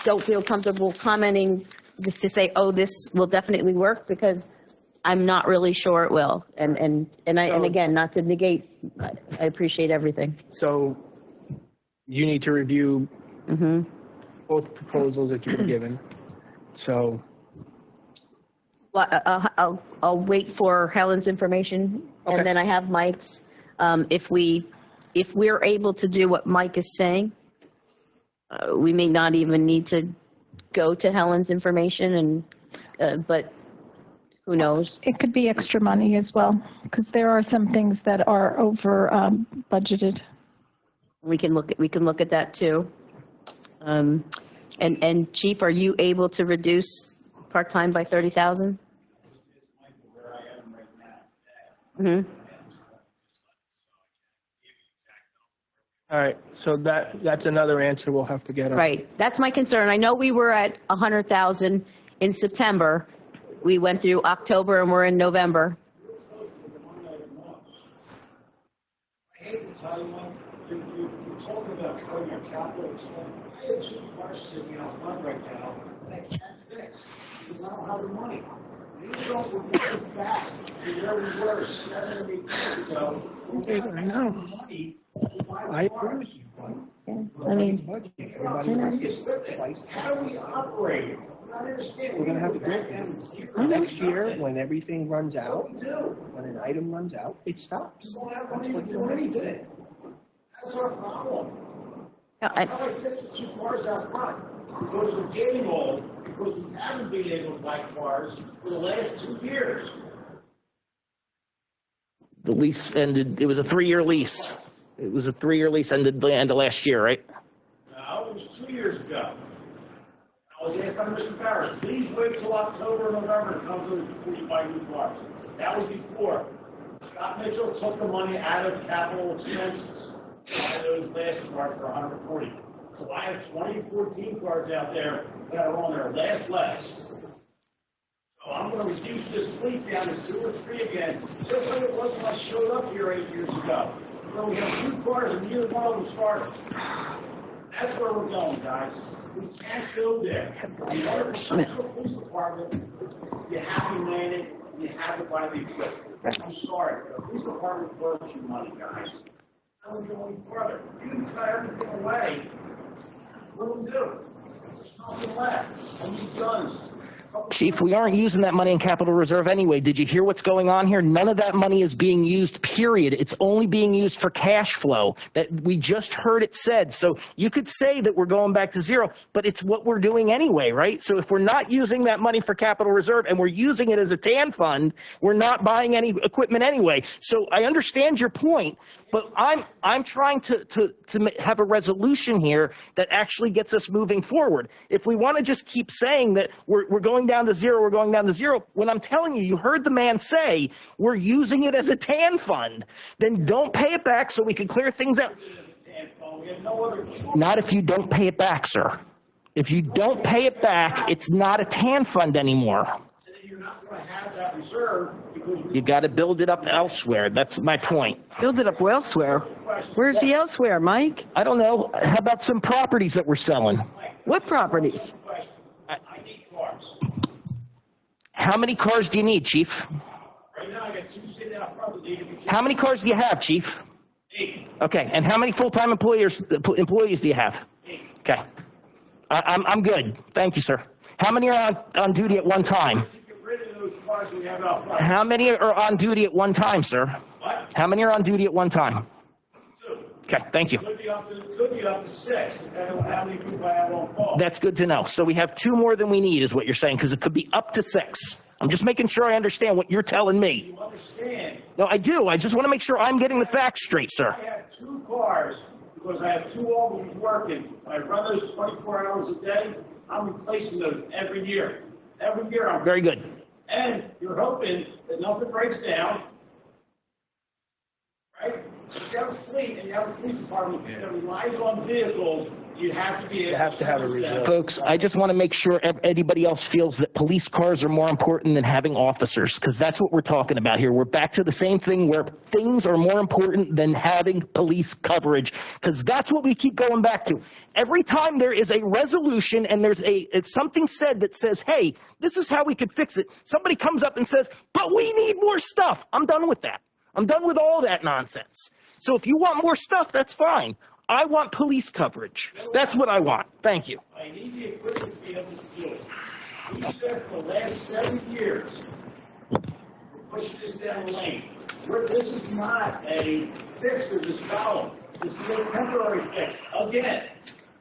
don't feel comfortable commenting just to say, oh, this will definitely work, because I'm not really sure it will. And again, not to negate, I appreciate everything.
So you need to review both proposals that you were given. So,
Well, I'll wait for Helen's information,
Okay.
and then I have Mike's. If we're able to do what Mike is saying, we may not even need to go to Helen's information, but who knows?
It could be extra money as well, because there are some things that are over budgeted.
We can look at that too. And Chief, are you able to reduce part-time by 30,000? Mm-hmm.
all right, so that's another answer we'll have to get on.
Right, that's my concern. I know we were at 100,000 in September. We went through October and we're in November.
I hate to tell you, you're talking about cutting your capital expense. I have 2 cars sitting out front right now that I can't fix because I don't have the money. You don't remember back to where we were 7 or 8 years ago.
I know.
Money.
I agree with you.
I mean,
How do we operate? I understand.
We're gonna have to do it next year when everything runs out, when an item runs out, it stops.
We don't have money to do anything. That's our problem. How do I fix the 2 cars out front? Because we're getting old, because we haven't been able to buy cars for the last 2 years.
The lease ended, it was a 3-year lease. It was a 3-year lease, ended the end of last year, right?
No, it was 2 years ago. I was asked by Mr. Barris, please wait till October, November to come to before you buy new cars. That was before. Scott Mitchell took the money out of capital expenses. Buy those last cars for 140. So I have 2014 cars out there that are on their last legs. So I'm going to reduce this fleet down to 2 or 3 again, just like it was when I showed up here 8 years ago. Where we have 2 cars and neither one of them started. That's where we're going, guys. We can't go there. In order to come to a police department, you have to man it, you have to buy the equipment. I'm sorry, the police department burns you money, guys. I don't go any further. You can cut everything away. What do we do? There's nothing left. I need guns.
Chief, we aren't using that money in capital reserve anyway. Did you hear what's going on here? None of that money is being used, period. It's only being used for cash flow. That we just heard it said. So you could say that we're going back to zero, but it's what we're doing anyway, right? So if we're not using that money for capital reserve and we're using it as a TAN fund, we're not buying any equipment anyway. So I understand your point, but I'm trying to have a resolution here that actually gets us moving forward. If we want to just keep saying that we're going down to zero, we're going down to zero, when I'm telling you, you heard the man say we're using it as a TAN fund, then don't pay it back so we can clear things out. Not if you don't pay it back, sir. If you don't pay it back, it's not a TAN fund anymore.
You're not going to have that reserve because
You got to build it up elsewhere. That's my point.
Build it up elsewhere. Where's the elsewhere, Mike?
I don't know. How about some properties that we're selling?
What properties?
I need cars.
How many cars do you need, Chief?
Right now, I got 2 sitting out front that need to be.
How many cars do you have, Chief?
8.
Okay, and how many full-time employees do you have?
8.
Okay, I'm good. Thank you, sir. How many are on duty at one time?
Get rid of those cars we have out front.
How many are on duty at one time, sir?
What?
How many are on duty at one time?
2.
Okay, thank you.
Could be up to 6, depending on how many people I have on call.
That's good to know. So we have 2 more than we need, is what you're saying, because it could be up to 6. I'm just making sure I understand what you're telling me.
You understand?
No, I do. I just want to make sure I'm getting the facts straight, sir.
I have 2 cars because I have 2 officers working. I run those 24 hours a day. I'm replacing those every year. Every year I'm.
Very good.
And you're hoping that nothing breaks down, right? If you have a fleet and you have a police department that relies on vehicles, you have to be able.
You have to have a reserve.
Folks, I just want to make sure anybody else feels that police cars are more important than having officers, because that's what we're talking about here. We're back to the same thing where things are more important than having police coverage, because that's what we keep going back to. Every time there is a resolution and there's it's something said that says, hey, this is how we could fix it, somebody comes up and says, but we need more stuff. I'm done with that. I'm done with all that nonsense. So if you want more stuff, that's fine. I want police coverage. That's what I want. Thank you.
I need the equipment to be able to do it. We spent for the last 7 years pushing this down the lane. This is not a fix to this problem. This is a temporary fix. Again,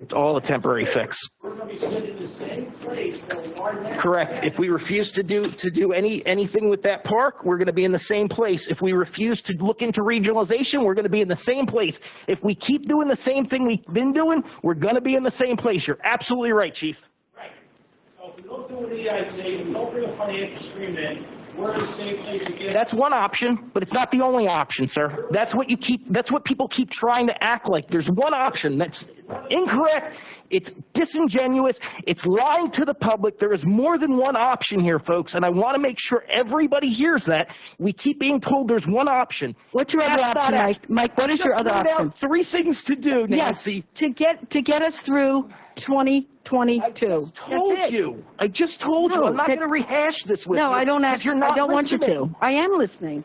It's all a temporary fix.
we're going to be sitting in the same place for a while now.
Correct. If we refuse to do anything with that park, we're going to be in the same place. If we refuse to look into regionalization, we're going to be in the same place. If we keep doing the same thing we've been doing, we're going to be in the same place. You're absolutely right, Chief.
Right. So if we don't do an EIT, we don't bring a financial stream in, we're in the same place again.
That's one option, but it's not the only option, sir. That's what people keep trying to act like. There's one option. That's incorrect. It's disingenuous. It's lying to the public. There is more than one option here, folks, and I want to make sure everybody hears that. We keep being told there's one option.
What's your other
That's
option,
not
Mike? Mike, what is your other
Just laid out
option?
3 things to do, Nancy.
Yes, to get us through 2022.
I just told you.
No,
I'm not going to rehash this with you.
No, I don't
'cause you're not
I don't want you
listening.
to. I am listening.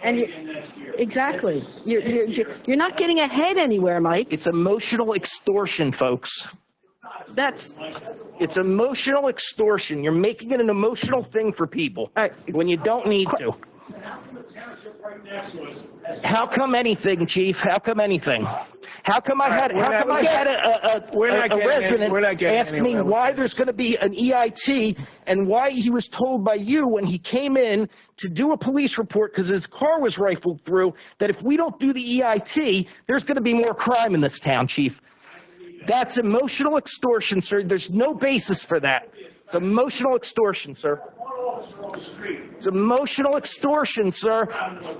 And exactly. You're not getting ahead anywhere, Mike.
It's emotional extortion, folks. It's emotional extortion. You're making it an emotional thing for people when you don't need to. How come anything, Chief? How come anything? How come I had a resident ask me why there's going to be an EIT and why he was told by you when he came in to do a police report because his car was rifled through that if we don't do the EIT, there's going to be more crime in this town, Chief. That's emotional extortion, sir. There's no basis for that. It's emotional extortion, sir. It's emotional extortion, sir,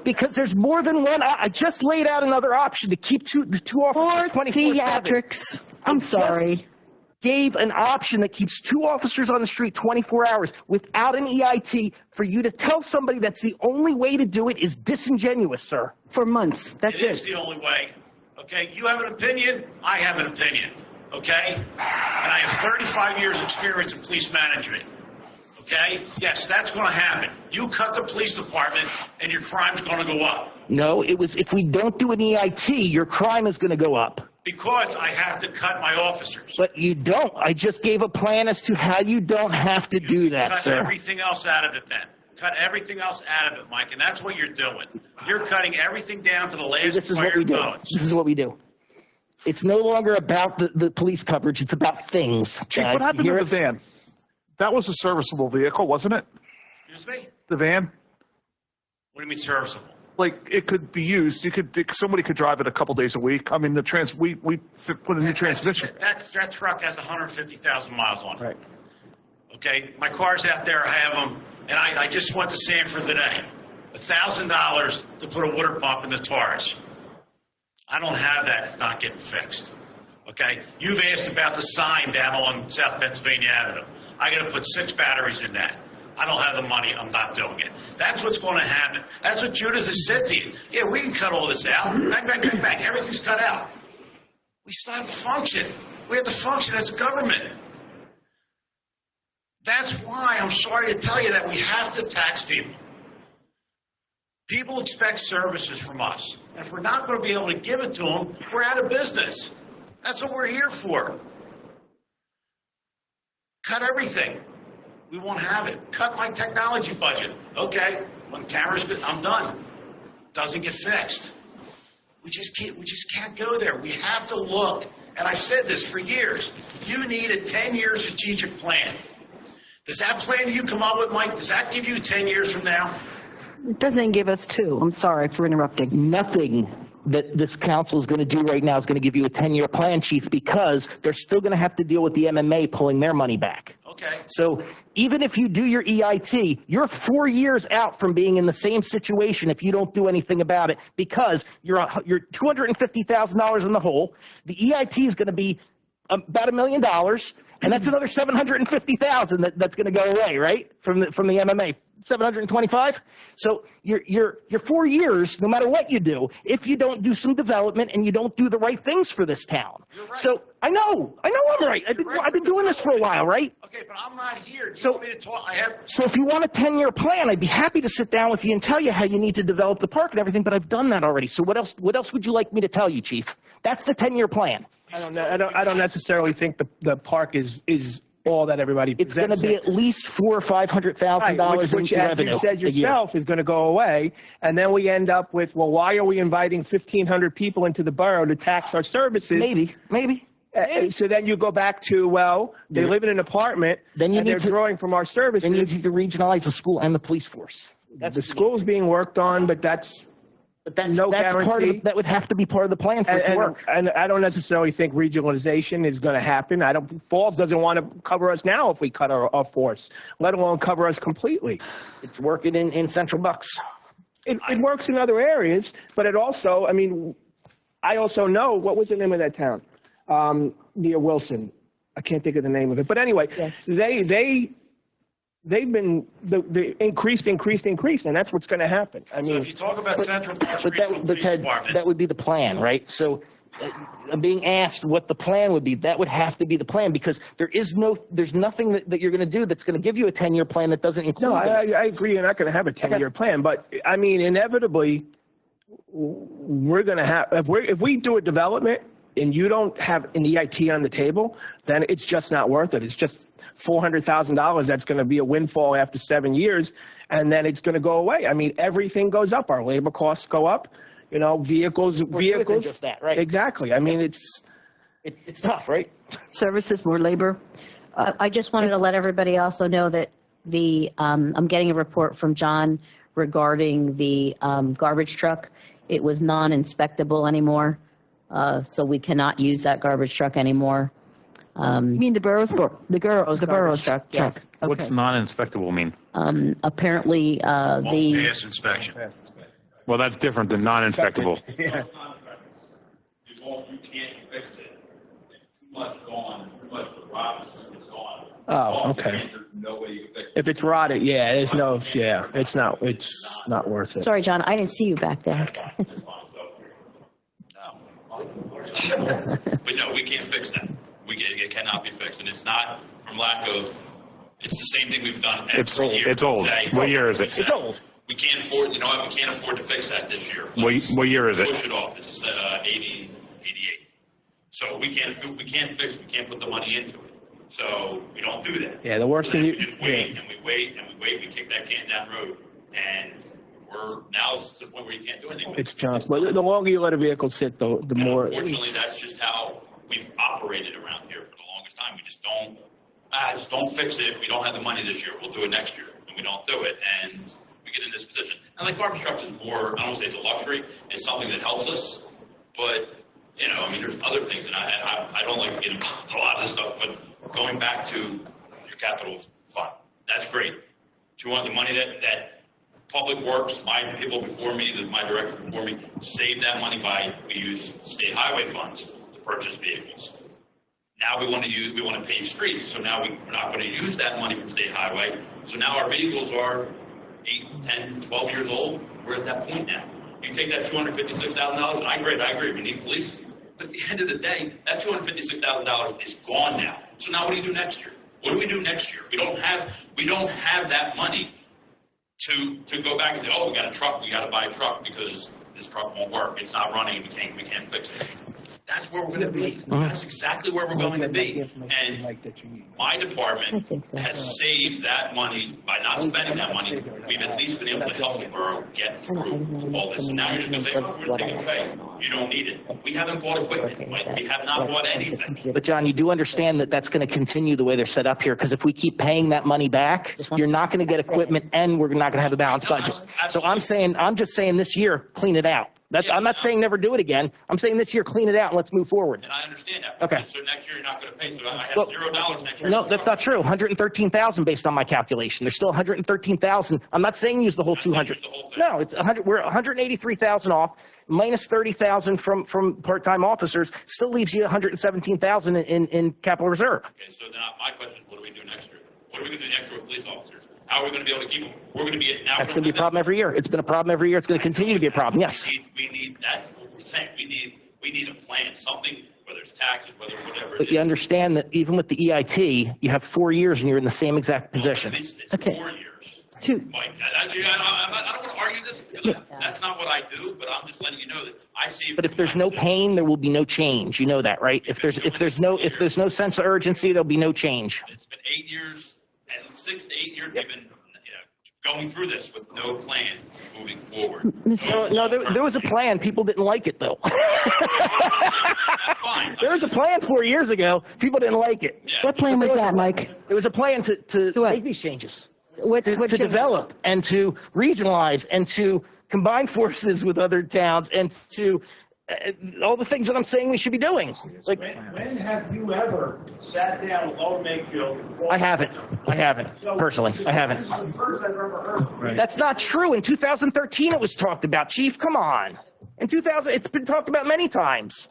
because there's more than one. I just laid out another option to keep the two officers 24/7.
Theatrics. I'm sorry.
Gave an option that keeps 2 officers on the street 24 hours without an EIT. For you to tell somebody that's the only way to do it is disingenuous, sir.
For months. That's
It is the only way. Okay, you have an opinion, I have an opinion. Okay? And I have 35 years experience in police management. Okay? Yes, that's going to happen. You cut the police department and your crime's going to go up.
No, it was if we don't do an EIT, your crime is going to go up.
Because I have to cut my officers.
But you don't. I just gave a plan as to how you don't have to do that,
Cut
sir.
everything else out of it then. Cut everything else out of it, Mike, and that's what you're doing. You're cutting everything down to the last
This is what we do.
bones.
This is what we do. It's no longer about the police coverage. It's about things.
Chief,
guys.
what happened
You
to
hear
the
it?
van? That was a serviceable vehicle, wasn't it?
Excuse me?
The van?
What do you mean serviceable?
Like, it could be used. Somebody could drive it a couple days a week. I mean, we put a new transmission.
That truck has 150,000 miles on it.
Right.
Okay, my car's out there, I have them, and I just went to Sanford today. $1,000 to put a water pump in the Taurus. I don't have that, it's not getting fixed. Okay, you've asked about the sign down on South Pennsylvania Avenue. I gotta put 6 batteries in that. I don't have the money, I'm not doing it. That's what's gonna happen. That's what Judith has said to you. Yeah, we can cut all this out. Bang, bang, bang, bang, everything's cut out. We still have to function. We have to function as a government. That's why I'm sorry to tell you that we have to tax people. People expect services from us. And if we're not going to be able to give it to them, we're out of business. That's what we're here for. Cut everything. We won't have it. Cut my technology budget. Okay, when cameras good, I'm done. Doesn't get fixed. We just can't go there. We have to look. And I've said this for years. You need a 10-year strategic plan. Does that plan you come up with, Mike, does that give you 10 years from now?
It doesn't give us 2. I'm sorry for interrupting.
Nothing that this council is going to do right now is going to give you a 10-year plan, Chief, because they're still going to have to deal with the MMA pulling their money back.
Okay.
So even if you do your EIT, you're 4 years out from being in the same situation if you don't do anything about it, because you're $250,000 in the hole. The EIT is going to be about $1 million, and that's another $750,000 that's going to go away, right? From the MMA. 725. So you're 4 years, no matter what you do, if you don't do some development and you don't do the right things for this town.
Right.
So I know I'm right. I've been doing this for a while, right?
Okay, but I'm not here. Do you
So-
want me to talk? I have.
So if you want a 10-year plan, I'd be happy to sit down with you and tell you how you need to develop the park and everything, but I've done that already. So what else would you like me to tell you, Chief? That's the 10-year plan.
I don't necessarily think the park is all that everybody
It's going to
presents
be
it.
at least $400,000 or $500,000
which
in
as
revenue.
you said
a year.
yourself, is going to go away. And then we end up with, well, why are we inviting 1,500 people into the borough to tax our services?
Maybe.
So then you go back to, well, they live in an apartment,
Then you
and
need
they're
to-
drawing from our services.
Then you need to regionalize the school and the police force.
The school's being worked on, but that's no
That's part
guarantee.
of that would have to be part of the plan for it to work.
And I don't necessarily think regionalization is going to happen. Falls doesn't want to cover us now if we cut our force, let alone cover us completely.
It's working in Central Bucks.
It works in other areas, but it also, I also know, what was the name of that town? Near Wilson. I can't think of the name of it. But anyway,
Yes.
they've been the increased, and that's what's going to happen.
So if you talk about Central Bucks Regional
But
Police
Ted,
Department,
that would be the plan, right? So I'm being asked what the plan would be. That would have to be the plan, because there's nothing that you're going to do that's going to give you a 10-year plan that doesn't include
No,
this.
I agree. You're not going to have a 10-year plan, but inevitably, we're going to have, if we do a development and you don't have an EIT on the table, then it's just not worth it. It's just $400,000 that's going to be a windfall after 7 years, and then it's going to go away. Everything goes up. Our labor costs go up. Vehicles.
More than just that, right?
Exactly.
It's tough, right?
Services, more labor.
I just wanted to let everybody also know that I'm getting a report from John regarding the garbage truck. It was non-inspectable anymore, so we cannot use that garbage truck anymore.
You mean the borough's, the borough's
Garbage truck, yes.
What's non-inspectable mean?
Apparently,
won't
the,
pass inspection.
Well, that's different than non-inspectable.
Yeah.
You can't fix it. It's too much gone, it's too much rot, it's gone.
Oh, okay.
There's no way you can fix it.
If it's rotted, it's not worth it.
sorry, John, I didn't see you back there.
But no, we can't fix that. It cannot be fixed, and it's not from lack of. It's the same thing we've done every year.
It's old. What year is it?
It's old.
We can't afford. You know what? We can't afford to fix that this year.
What year is it?
Push it off. It's 88. So we can't fix. We can't put the money into it. So we don't do that.
Yeah, the worst
So
thing
we just wait and we wait and we wait. We kick that can down the road, and it's to the point where you can't do anything. with it.
It's John's. But the longer you let a vehicle sit, the
And
more.
unfortunately, that's just how we've operated around here for the longest time. We just don't fix it. We don't have the money this year. We'll do it next year, and we don't do it, and we get in this position. And like garbage trucks is more. I don't want to say it's a luxury. It's something that helps us, but there's other things, and I don't like to get involved in a lot of this stuff. But going back to your capital fund, that's great. The money that Public Works, my people before me, my directors before me, saved that money we use state highway funds to purchase vehicles. Now we want to pave streets, so now we're not going to use that money from state highway. So now our vehicles are 8, 10, 12 years old. We're at that point now. You take that $256,000, and I agree, we need police. But at the end of the day, that $256,000 is gone now. So now what do you do next year? What do we do next year? We don't have that money to go back and say, we got to buy a truck because this truck won't work. It's not running. We can't fix it. That's where we're going to be. That's exactly where we're going to be. And my department has saved that money by not spending that money. We've at least been able to help the borough get through all this. And now you're just going to say, we're going to take it away. You don't need it. We haven't bought equipment. We have not bought anything.
But John, you do understand that that's going to continue the way they're set up here, because if we keep paying that money back, you're not going to get equipment, and we're not going to have a balanced budget. So I'm just saying this year, clean it out. I'm not saying never do it again. I'm saying this year, clean it out and let's move forward.
And I understand that.
Okay.
So next year, you're not going to pay. So I have
Well,
$0 next year.
No, that's not true. 113,000 based on my calculation. There's still 113,000. I'm not saying use the whole 200. No, it's 100. We're 183,000 off, minus 30,000 from part-time officers. Still leaves you 117,000 in capital reserve.
Okay, so now my question is, what do we do next year? What are we going to do next year with police officers? How are we going to be able to keep them? We're going to be now.
That's going to be a problem every year. It's been a problem every year. It's going to continue to be a problem. Yes.
We need that's what we're saying. We need a plan, something, whether it's taxes, whatever.
But you understand that even with the EIT, you have 4 years and you're in the same exact position.
It's
Okay.
4 years.
Mike,
I don't want to argue this. That's not what I do, but I'm just letting you know that I see.
But if there's no pain, there will be no change. You know that, right? If there's no sense of urgency, there'll be no change.
It's been 8 years, and 6 to 8 years we've been going through this with no plan moving forward.
No, there was a plan. People didn't like it, though.
That's fine.
There was a plan 4 years ago. People didn't like it.
Yeah.
what plan was that, Mike?
There was a plan to
what?
make these changes,
What
to develop and to regionalize and to combine forces with other towns and to all the things that I'm saying we should be doing. Like,
When have you ever sat down with Lower Makefield?
I haven't personally. I haven't.
This is the first I've ever heard.
That's not true. In 2013, it was talked about. Chief, come on. In 2000, it's been talked about many times.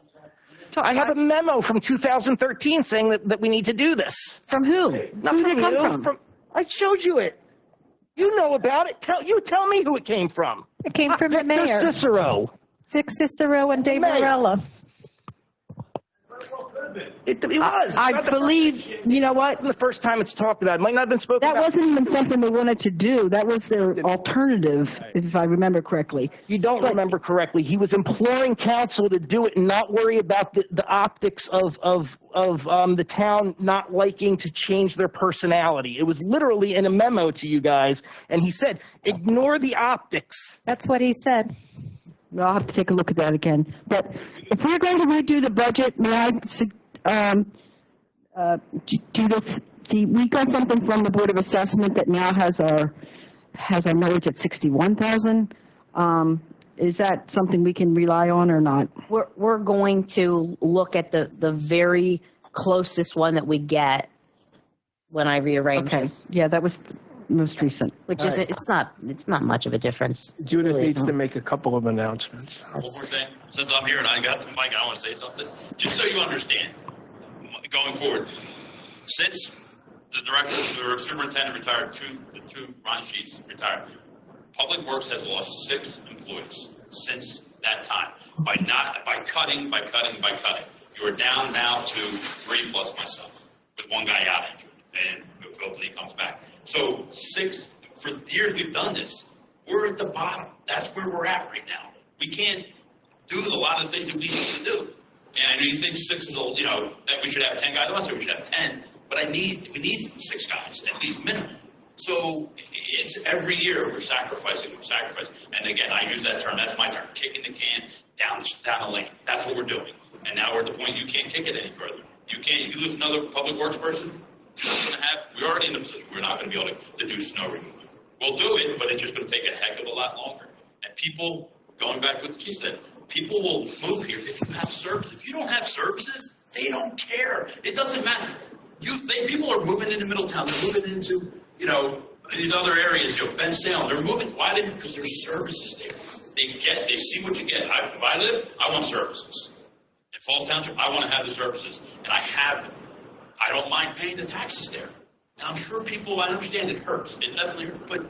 I have a memo from 2013 saying that we need to do this.
From who?
Not
Who
from
did it
you.
come from?
I showed you it. You know about it. Tell me who it came from.
It came from the
Victor
mayor,
Cicero.
Vic Cicero and Dave
Mayor.
Morella.
It was.
I believe, you know what?
The first time it's talked about. It might not have been spoken
That
about.
wasn't even something they wanted to do. That was their alternative, if I remember correctly.
You don't remember correctly. He was imploring council to do it and not worry about the optics of the town not liking to change their personality. It was literally in a memo to you guys, and he said, ignore the optics.
That's what he said.
I'll have to take a look at that again. But if we're going to redo the budget, may I, Judith, we got something from the Board of Assessment that now has our millage at 61,000. Is that something we can rely on or not?
We're going to look at the very closest one that we get when I rearrange
Okay,
this,
yeah, that was most recent.
which is, it's not much of a difference.
Judith
Really,
needs
no.
to make a couple of announcements.
One more thing, since I'm here and I got the mic, I want to say something. Just so you understand, going forward, since the director, the superintendent retired, the two Ron Sheets retired, Public Works has lost 6 employees since that time by cutting. You are down now to 3 plus myself, with one guy out injured, and hopefully he comes back. So 6, for years we've done this. We're at the bottom. That's where we're at right now. We can't do a lot of things that we need to do. And I know you think 6 is, that we should have 10 guys. I'm not saying we should have 10, but we need 6 guys at least minimum. So it's every year we're sacrificing. And again, I use that term. That's my term. Kicking the can down the lane. That's what we're doing. And now we're at the point you can't kick it any further. You can't. You lose another public works person. We're already in the position we're not going to be able to do snow removal. We'll do it, but it's just going to take a heck of a lot longer. And people, going back to what the chief said, people will move here if you have service. If you don't have services, they don't care. It doesn't matter. People are moving into Middletown. They're moving into, these other areas, Ben Salem. They're moving. Why? Because there's services there. They see what you get. If I live, I want services. In Falls Township, I want to have the services, and I have them. I don't mind paying the taxes there. And I'm sure people, I understand it hurts. It definitely hurts. But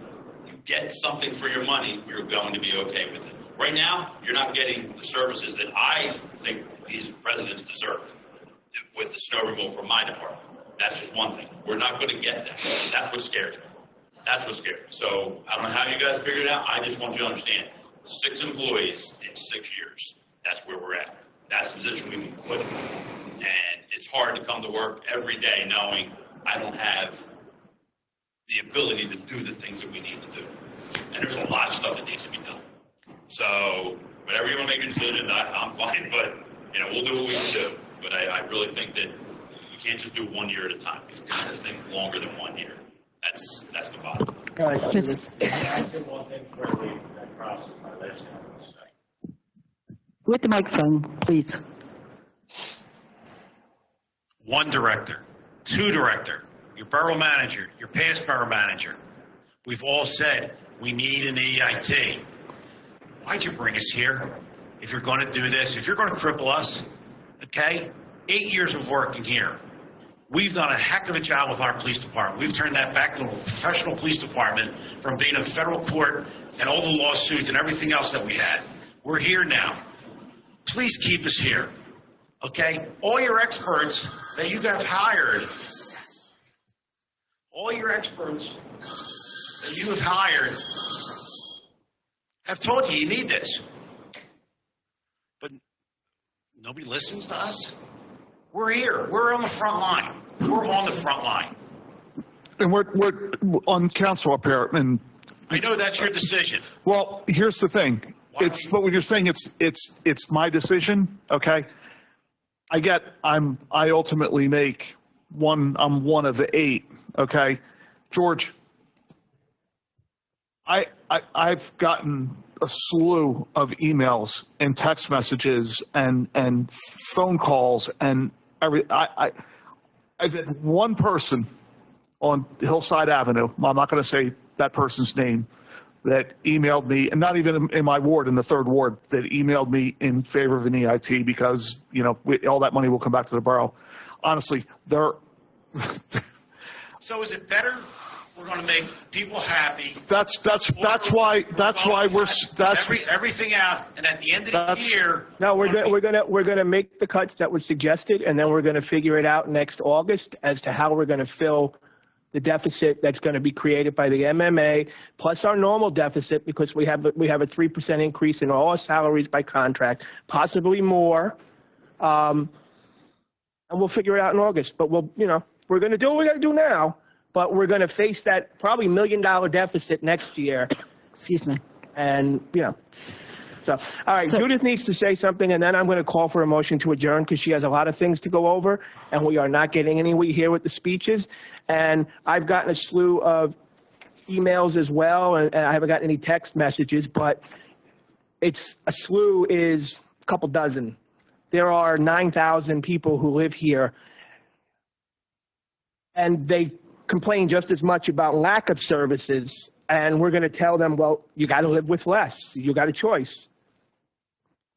you get something for your money, you're going to be okay with it. Right now, you're not getting the services that I think these residents deserve with the snow removal from my department. That's just one thing. We're not going to get that. That's what scares me. So I don't know how you guys figured it out. I just want you to understand, 6 employees in 6 years. That's where we're at. That's the position we've been put in. And it's hard to come to work every day knowing I don't have the ability to do the things that we need to do. And there's a lot of stuff that needs to be done. So whatever you want to make a decision, I'm fine. But, we'll do what we can do. But I really think that you can't just do 1 year at a time. You've got to think longer than 1 year. That's the bottom.
All right, Judith.
I said one thing for that process, my last thing I want to say.
With the microphone, please.
One director, two director, your borough manager, your past borough manager. We've all said we need an EIT. Why'd you bring us here? If you're going to do this, if you're going to cripple us, okay? 8 years of working here. We've done a heck of a job with our police department. We've turned that back to a professional police department from being in federal court and all the lawsuits and everything else that we had. We're here now. Please keep us here, okay? All your experts that you have hired, all your experts that you have hired have told you need this. But nobody listens to us. We're here. We're on the front line. We're on the front line.
And we're on council up here, and
I know that's your decision.
well, here's the thing. It's but when you're saying it's my decision, okay? I ultimately make I'm one of the 8, okay? George, I've gotten a slew of emails and text messages and phone calls and I've had one person on Hillside Avenue, I'm not going to say that person's name, that emailed me, and not even in my ward, in the 3rd ward, that emailed me in favor of an EIT because, all that money will come back to the borough. Honestly,
So is it better? We're going to make people happy.
That's why
everything out, and at the end of the year.
No, we're gonna make the cuts that were suggested, and then we're gonna figure it out next August as to how we're gonna fill the deficit that's going to be created by the MMA, plus our normal deficit, because we have a 3% increase in all our salaries by contract, possibly more, and we'll figure it out in August. But we're going to do what we got to do now, but we're going to face that probably $1 million deficit next year.
Excuse me.
And so, all right, Judith needs to say something, and then I'm going to call for a motion to adjourn because she has a lot of things to go over, and we are not getting anywhere here with the speeches. And I've gotten a slew of emails as well, and I haven't gotten any text messages, but a slew is a couple dozen. There are 9,000 people who live here, and they complain just as much about lack of services, and we're going to tell them, well, you got to live with less. You got a choice.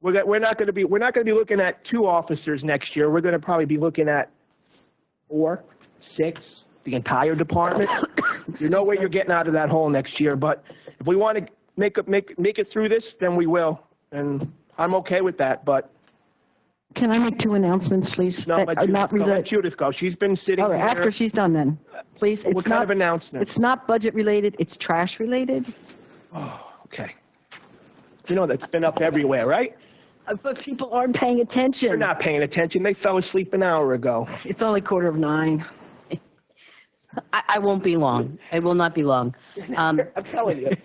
We're not going to be looking at 2 officers next year. We're going to probably be looking at 4, 6, the entire department. You know where you're getting out of that hole next year. But if we want to make it through this, then we will, and I'm okay with that. But
Can I make 2 announcements, please?
no, let Judith go. She's been sitting
Oh,
here.
after she's done then, please.
What kind of announcement?
It's not budget related, it's trash related.
Oh, okay. That's been up everywhere, right?
But people aren't paying attention.
They're not paying attention. They fell asleep an hour ago.
It's only 8:45.
I won't be long. I will not be long.
I'm telling you.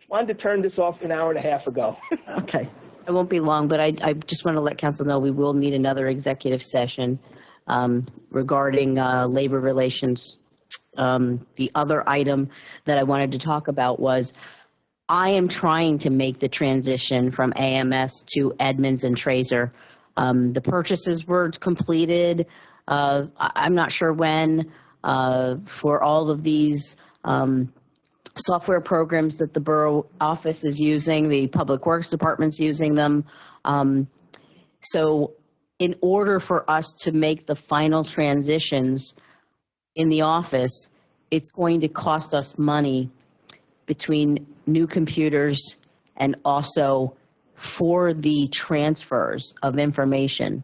Wanted to turn this off an hour and a half ago.
Okay.
I won't be long, but I just want to let council know we will need another executive session regarding labor relations. The other item that I wanted to talk about was I am trying to make the transition from AMS to Edmunds and Tracer. The purchases were completed. I'm not sure when for all of these software programs that the borough office is using, the public works department's using them. So in order for us to make the final transitions in the office, it's going to cost us money between new computers and also for the transfers of information.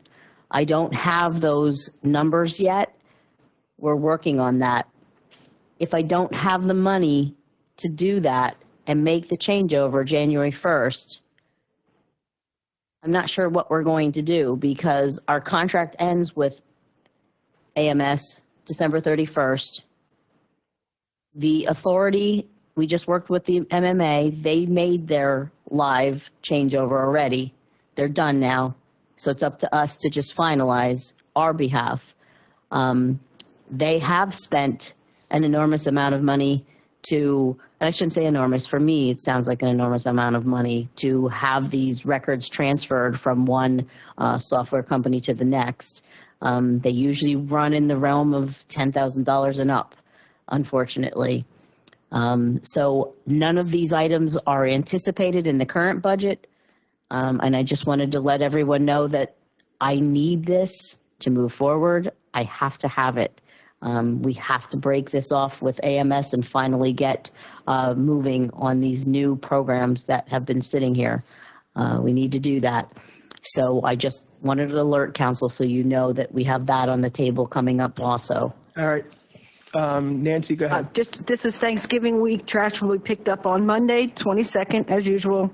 I don't have those numbers yet. We're working on that. If I don't have the money to do that and make the changeover January 1st, I'm not sure what we're going to do because our contract ends with AMS December 31st. The authority, we just worked with the MMA. They made their live changeover already. They're done now. So it's up to us to just finalize our behalf. They have spent an enormous amount of money to and I shouldn't say enormous, for me, it sounds like an enormous amount of money to have these records transferred from one software company to the next. They usually run in the realm of $10,000 and up, unfortunately. So none of these items are anticipated in the current budget. And I just wanted to let everyone know that I need this to move forward. I have to have it. We have to break this off with AMS and finally get moving on these new programs that have been sitting here. We need to do that. So I just wanted to alert council so you know that we have that on the table coming up also.
All right. Nancy, go ahead.
This is Thanksgiving week. Trash will be picked up on Monday, 22nd, as usual,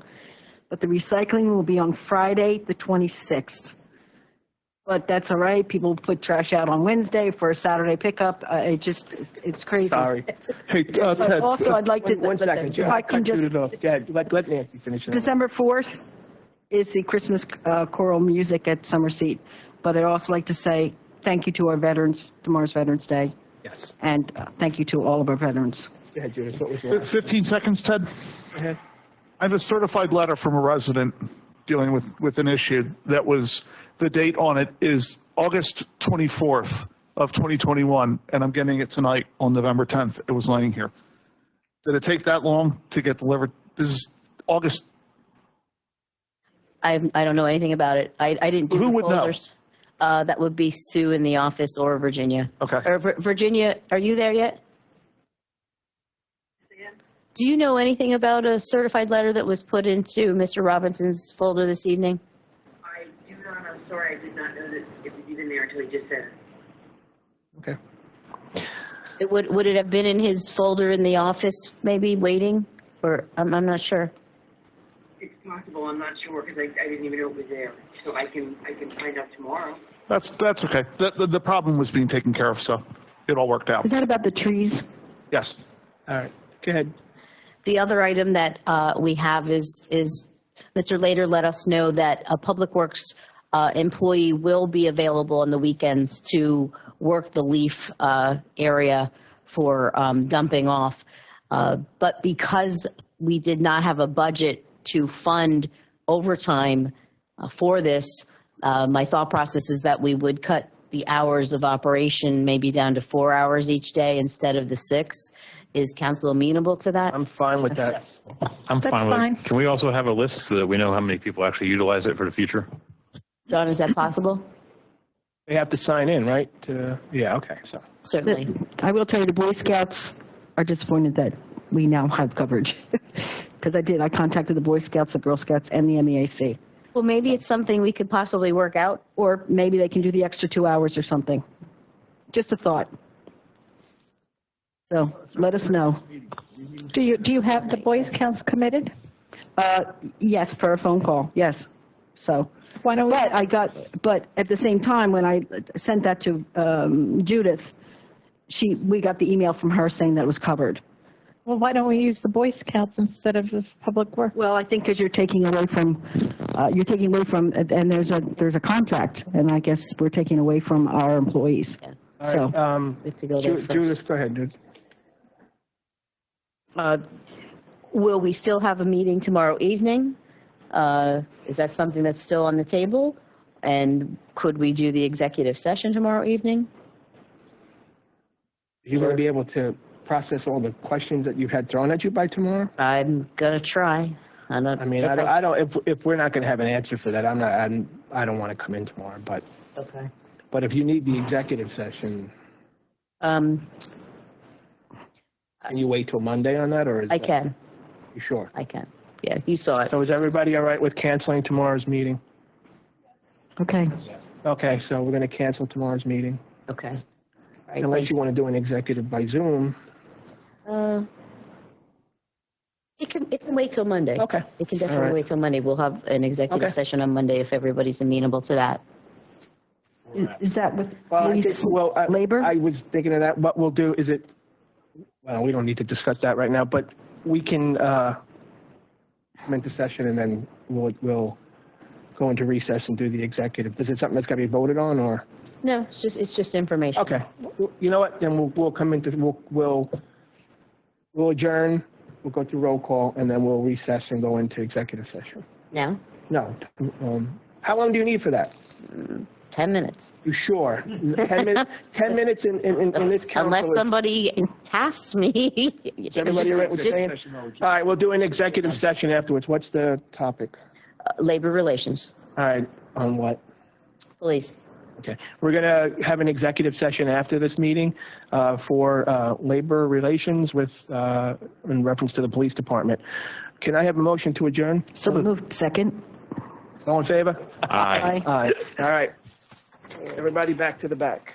but the recycling will be on Friday, the 26th. But that's all right. People put trash out on Wednesday for a Saturday pickup. It's crazy.
Sorry.
Hey,
But
Ted,
also, I'd like to.
One second,
If I can
cut you
just,
off. Go ahead. Let Nancy finish it.
December 4th is the Christmas choral music at Summer Seat. But I'd also like to say thank you to our veterans. Tomorrow's Veterans Day.
Yes.
And thank you to all of our veterans.
Go ahead, Judith. What was the last?
15 seconds, Ted.
Go ahead.
I have a certified letter from a resident dealing with an issue that was, the date on it is August 24th of 2021, and I'm getting it tonight on November 10th. It was laying here. Did it take that long to get delivered? This is August.
I don't know anything about it. I didn't do
Who
the
would know?
folders. That would be Sue in the office or Virginia.
Okay.
Or Virginia, are you there yet? Do you know anything about a certified letter that was put into Mr. Robinson's folder this evening?
I do not, I'm sorry, I did not know that it was even there until he just said it.
Okay.
Would it have been in his folder in the office, maybe waiting? Or, I'm not sure.
It's possible, I'm not sure, because I didn't even know it was there. So I can find out tomorrow.
That's okay. The problem was being taken care of, so it all worked out.
Is that about the trees?
Yes.
All right. Go ahead.
The other item that we have is Mr. Lader let us know that a Public Works employee will be available on the weekends to work the leaf area for dumping off. But because we did not have a budget to fund overtime for this, my thought process is that we would cut the hours of operation maybe down to 4 hours each day instead of the 6. Is council amenable to that?
I'm fine with that.
I'm
That's
fine with
fine.
it. Can we also have a list so that we know how many people actually utilize it for the future?
John, is that possible?
They have to sign in, right? Yeah, okay, so.
Certainly.
I will tell you, the Boy Scouts are disappointed that we now have coverage. Because I contacted the Boy Scouts, the Girl Scouts, and the MEAC.
Well, maybe it's something we could possibly work out.
Or maybe they can do the extra 2 hours or something. Just a thought. So let us know.
Do you have the Boy Scouts committed?
Yes, per a phone call, yes. So,
Why don't we?
but at the same time, when I sent that to Judith, we got the email from her saying that it was covered.
Well, why don't we use the Boy Scouts instead of the Public Works?
Well, I think because you're taking away from, and there's a contract, and I guess we're taking away from our employees.
Yeah.
All
So,
right,
We have to go there first.
Judith, go ahead, dude.
Will we still have a meeting tomorrow evening? Is that something that's still on the table? And could we do the executive session tomorrow evening?
You going to be able to process all the questions that you've had thrown at you by tomorrow?
I'm gonna try.
I mean, I don't, if we're not going to have an answer for that, I don't want to come in tomorrow, but.
Okay.
But if you need the executive session, can you wait till Monday on that, or is
I
that-
can,
You sure?
I can. Yeah, you saw it.
So is everybody all right with canceling tomorrow's meeting?
okay.
Okay, so we're going to cancel tomorrow's meeting,
Okay. All right,
unless
thank
you want to do an executive by Zoom.
It can wait till Monday.
Okay.
It can
All
definitely
right.
wait till Monday. We'll have an executive
Okay.
session on Monday if everybody's amenable to that.
Is that with
Well,
police labor?
I was thinking of that. What we'll do is well, we don't need to discuss that right now, but we can come into session and then we'll go into recess and do the executive. Is it something that's got to be voted on, or?
No, it's just information.
Okay. You know what? Then we'll come into, we'll adjourn We'll go through roll call, and then we'll recess and go into executive session.
Now,
No. How long do you need for that?
10 minutes.
You sure? 10 minutes in this council.
Unless
is-
somebody tasks me.
Is everybody all right with
Just
saying? All right, we'll do an executive session afterwards. What's the topic?
labor relations,
All right, on what?
police.
Okay, we're going to have an executive session after this meeting for labor relations with, in reference to the police department. Can I have a motion to adjourn?
So moved. Second.
All in favor?
Aye.
Aye. All right. Everybody back to the back.